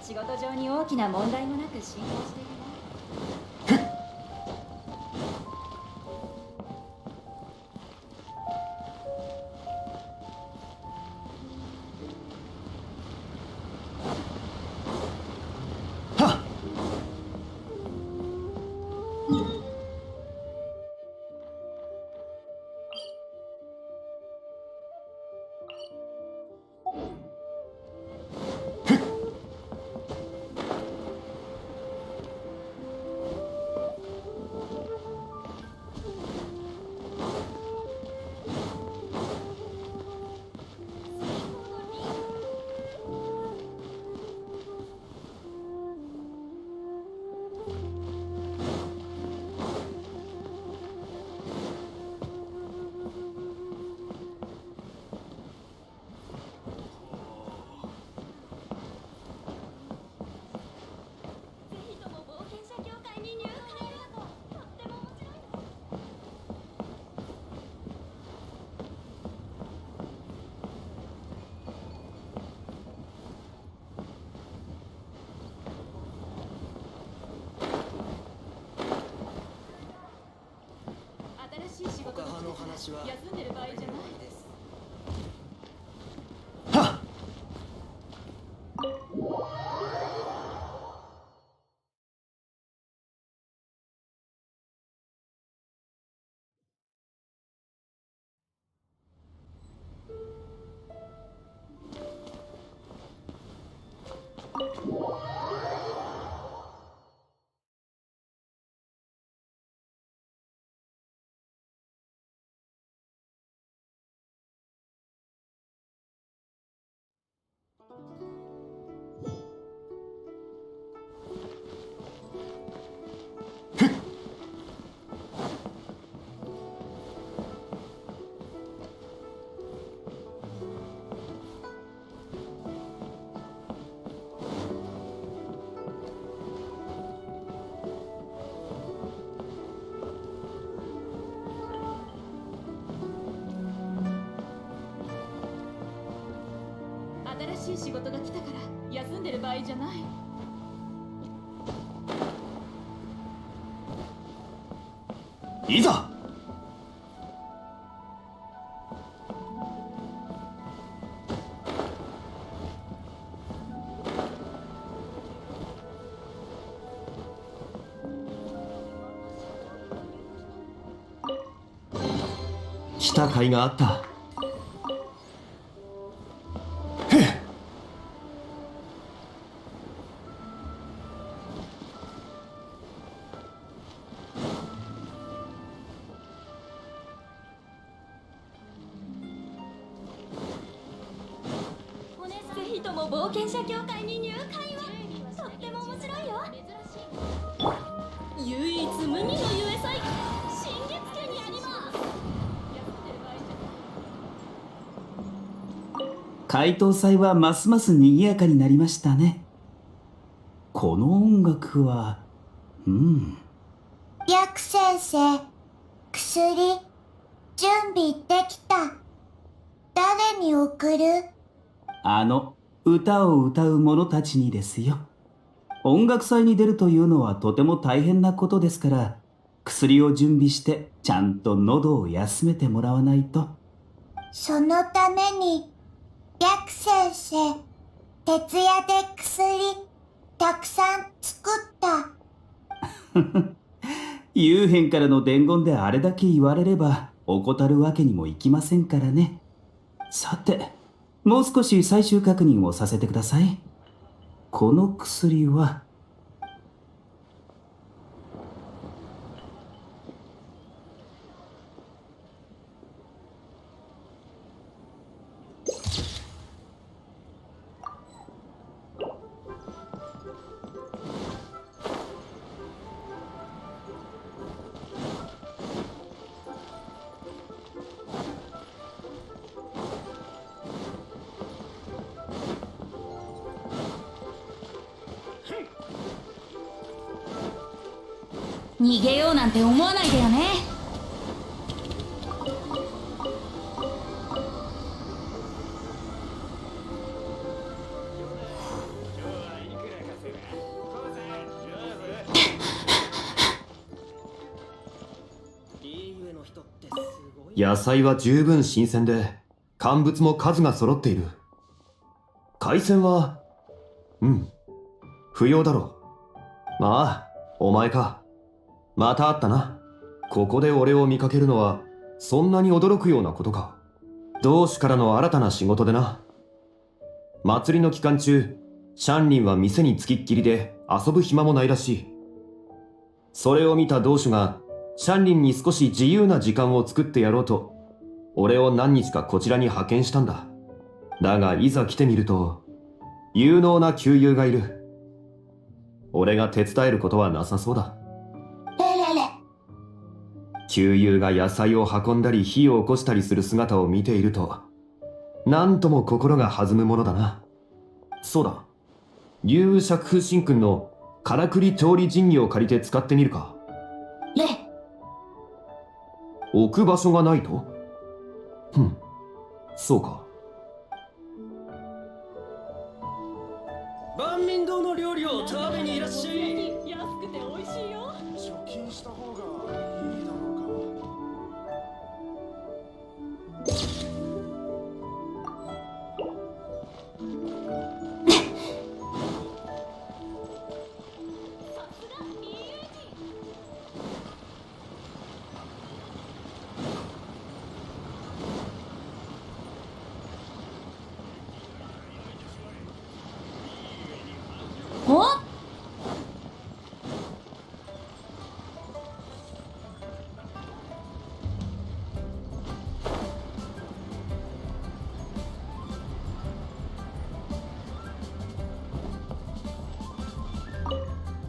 仕事上に大きな問題もなく進行しているね。休んでる場合じゃないです。新しい仕事が来たから休んでる場合じゃない。いざ。来た甲斐があった。ぜひとも冒険者協会に入会を。とっても面白いよ。唯一無二のゆえさい新月家にあります。回答祭はますます賑やかになりましたね。この音楽はヤク先生、薬準備できた。誰に送る？歌を歌う者たちにですよ。音楽祭に出るというのはとても大変なことですから、薬を準備してちゃんと喉を休めてもらわないと。そのために、ヤク先生、徹夜で薬たくさん作った。幽変からの伝言であれだけ言われれば怠るわけにもいきませんからね。さて、もう少し最終確認をさせてください。この薬は逃げようなんて思わないでよね。野菜は十分新鮮で、乾物も数が揃っている。海鮮は不要だろう。まあお前か。また会ったな。ここで俺を見かけるのはそんなに驚くようなことか。同志からの新たな仕事でな。祭りの期間中、シャンリンは店につきっきりで遊ぶ暇もないらしい。それを見た同志がシャンリンに少し自由な時間を作ってやろうと、俺を何日かこちらに派遣したんだ。だがいざ来てみると、有能な旧友がいる。俺が手伝えることはなさそうだ。旧友が野菜を運んだり火を起こしたりする姿を見ていると、なんとも心が弾むものだな。そうだ、竜羽釈風神君のからくり調理神器を借りて使ってみるか。置く場所がないと？そうか。万民堂の料理を食べにいらっしゃい。安くて美味しいよ。貯金した方がいいだろうか。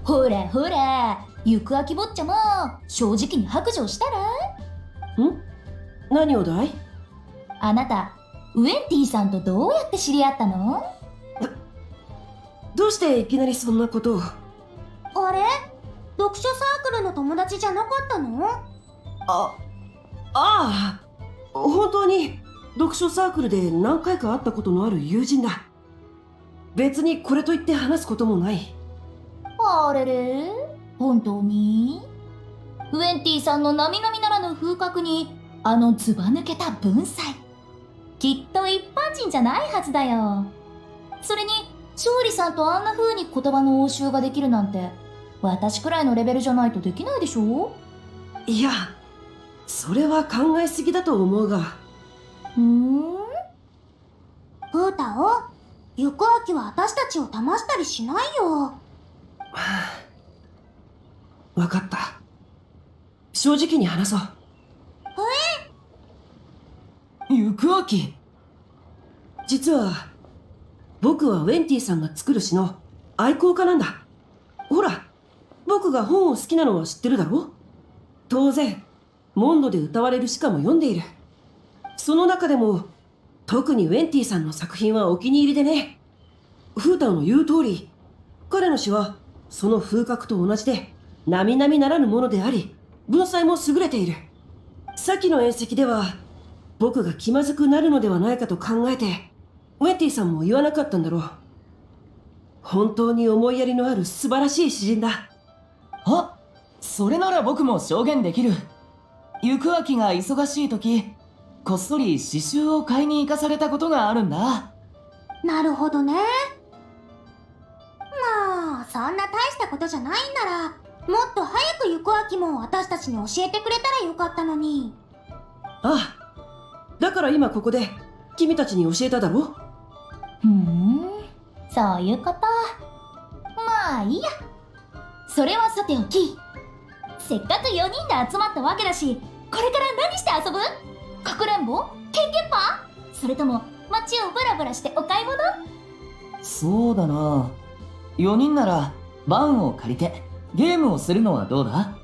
ほらほら、行く秋坊ちゃま、正直に白状したら？何をだい？あなた、ウェンティさんとどうやって知り合ったの？どうしていきなりそんなことを？あれ？読書サークルの友達じゃなかったの？ああ、本当に読書サークルで何回か会ったことのある友人だ。別にこれといって話すこともない。あれれ？本当に？ウェンティさんの並々ならぬ風格に、あのずば抜けた文才。きっと一般人じゃないはずだよ。それに、勝利さんとあんな風に言葉の応酬ができるなんて、私くらいのレベルじゃないとできないでしょ？いや、それは考えすぎだと思うが。ふーたお、行く秋は私たちを騙したりしないよ。わかった。正直に話そう。行く秋。実は僕はウェンティさんが作る詩の愛好家なんだ。ほら、僕が本を好きなのは知ってるだろ？当然モンドで歌われる詩歌も読んでいる。その中でも特にウェンティさんの作品はお気に入りでね。フータオの言う通り、彼の詩はその風格と同じで並々ならぬものであり、文才も優れている。先の宴席では僕が気まずくなるのではないかと考えて、ウェンティさんも言わなかったんだろう。本当に思いやりのある素晴らしい詩人だ。あ、それなら僕も証言できる。行く秋が忙しい時、こっそり詩集を買いに行かされたことがあるんだ。なるほどね。まあ、そんな大したことじゃないんなら、もっと早く行く秋も私たちに教えてくれたらよかったのに。ああ、だから今ここで君たちに教えただろ。そういうこと。まあいいや。それはさておき、せっかく4人で集まったわけだし、これから何して遊ぶ？かくれんぼ？ケンケンパ？それとも街をブラブラしてお買い物？そうだな。4人ならバンを借りてゲームをするのはどうだ？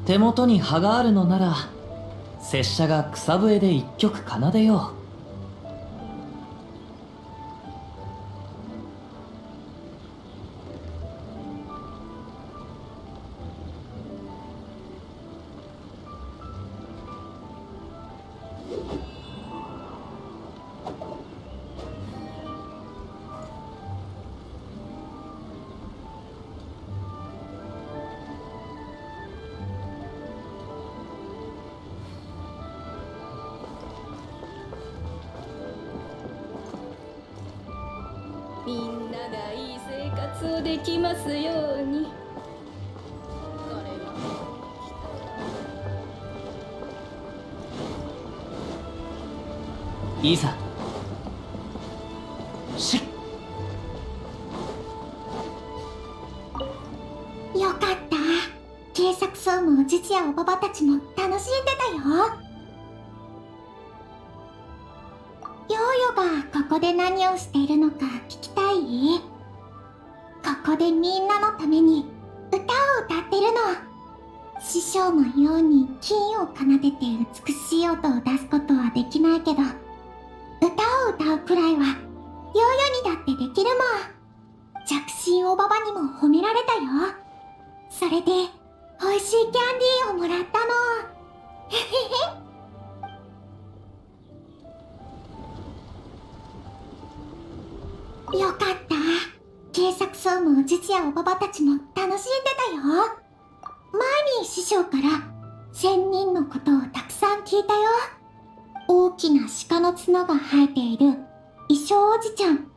手元に葉があるのなら、拙者が草笛で一曲奏でよう。みんながいい生活をできますように。いざ。しっ。よかった。警察総務おじちやおばばたちも楽しんでたよ。ヨーヨがここで何をしているのか聞きたい？ここでみんなのために歌を歌ってるの。師匠のように金を奏でて美しい音を出すことはできないけど、歌を歌うくらいはヨーヨにだってでききるもん。着信おばばにも褒められたよ。それで美味しいキャンディーをもらったの。へへへ。よかった。警察総務おじちやおばばたちも楽しんでたよ。前に師匠から仙人のことをたくさん聞いたよ。大きな鹿の角が生えている衣装おじちゃん。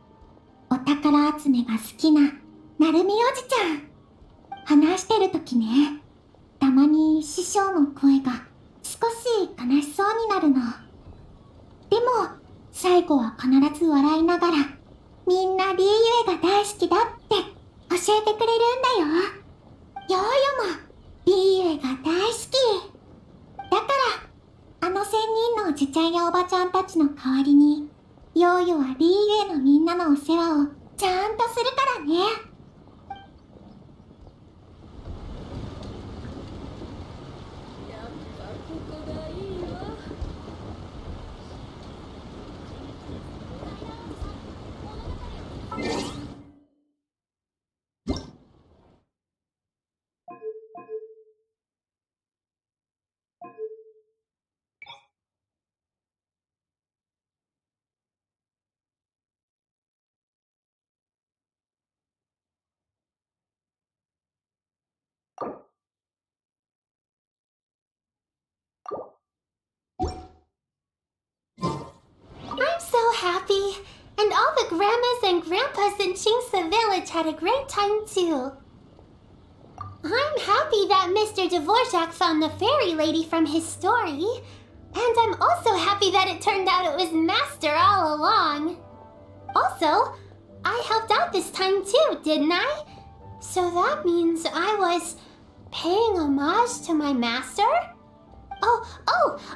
お宝集めが好きななるみおじちゃん。話してる時ね、たまに師匠の声が少し悲しそうになるの。でも最後は必ず笑いながら、みんなリーユエが大好きだって教えてくれるんだよ。ヨーヨもリーユエが大好き。だからあの仙人のおじちゃんやおばちゃんたちの代わりに、ヨーヨはリーユエのみんなのお世話をちゃんとするからね。I'm so happy, and all the grandmas and grandpas in Chingsa village had a great time too. I'm happy that Mr. Dvorak found the fairy lady from his story, and I'm also happy that it turned out it was Master all along. Also, I helped out this time too, didn't I? So that means I was paying homage to my master?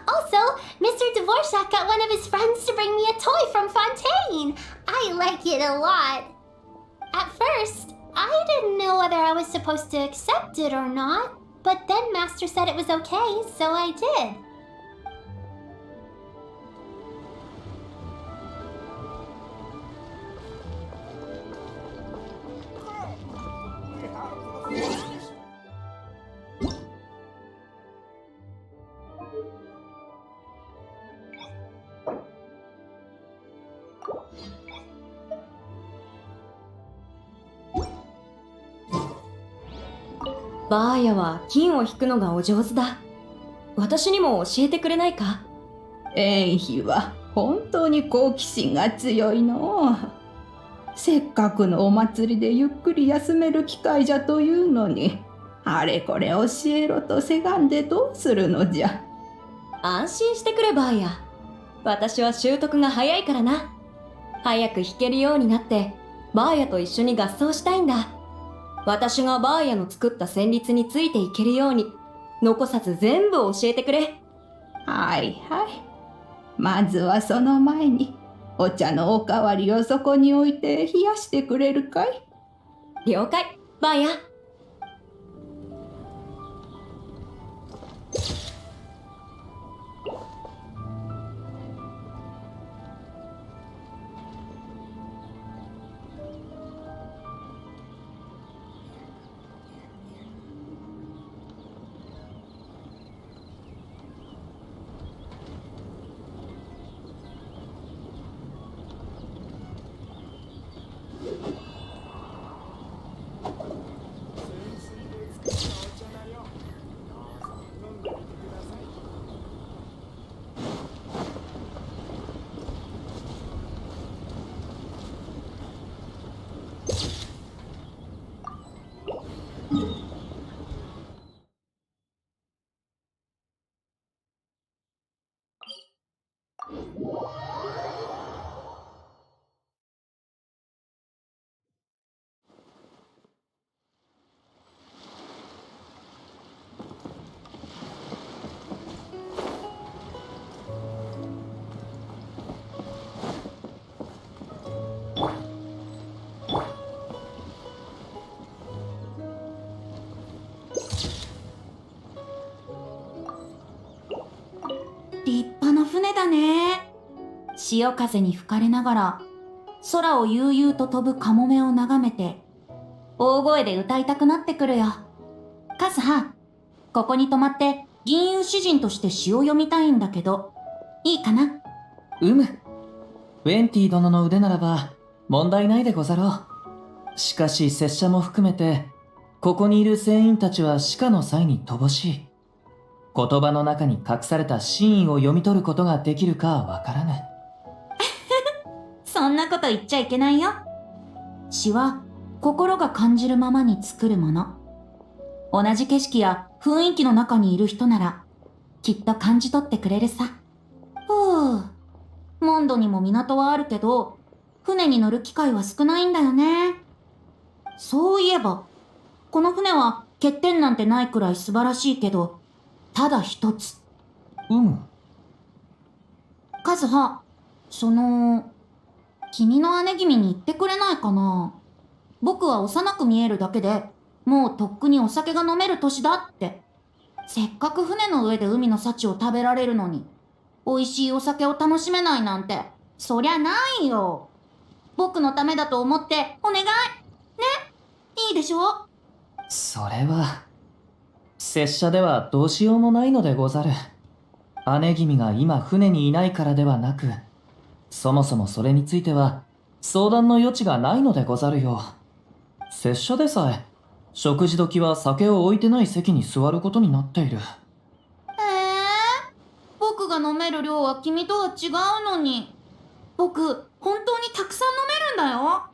Also, Mr. Dvorak got one of his friends to bring me a toy from Fontaine. I like it a lot. At first, I didn't know whether I was supposed to accept it or not, but then Master said it was okay, so I did.「バーヤは金を引くのがお上手だ。私にも教えてくれないか？」縁妃は本当に好奇心が強いの。せっかくのお祭りでゆっくり休める機会じゃというのに、あれこれ教えろとせがんでどうするのじゃ。安心してくれバーヤ。私は習得が早いからな。早く弾けるようになってバーヤと一緒に合奏したいんだ。私がバーヤの作った旋律についていけるように残さず全部教えてくれ。はいはい。まずはその前にお茶のおかわりをそこに置いて冷やしてくれるかい？了解、バーヤ。立派な船だね。潮風に吹かれながら空を悠々と飛ぶカモメを眺めて、大声で歌いたくなってくるよ。カズハ、ここに泊まって銀融詩人として詩を読みたいんだけど、いいかな？ウェンティ殿の腕ならば問題ないでござろう。しかし拙者も含めて、ここにいる船員たちは死化の際に乏しい。言葉の中に隠された真意を読み取ることができるかはわからぬ。そんなこと言っちゃいけないよ。詩は心が感じるままに作るもの。同じ景色や雰囲気の中にいる人ならきっと感じ取ってくれるさ。モンドにも港はあるけど、船に乗る機会は少ないんだよね。そういえば、この船は欠点なんてないくらい素晴らしいけど、ただ一つ。カズハ、君の姉君に言ってくれないかな。僕は幼く見えるだけで、もうとっくにお酒が飲める年だって。せっかく船の上で海の幸を食べられるのに、美味しいお酒を楽しめないなんて、そりゃないよ。僕のためだと思ってお願い。ね？いいでしょ？それは、拙者ではどうしようもないのでござる。姉君が今船にいないからではなく、そもそもそれについては相談の余地がないのでござるよ。拙者でさえ、食事時は酒を置いてない席に座ることになっている。僕が飲める量は君とは違うのに。僕、本当にたくさん飲めるんだよ。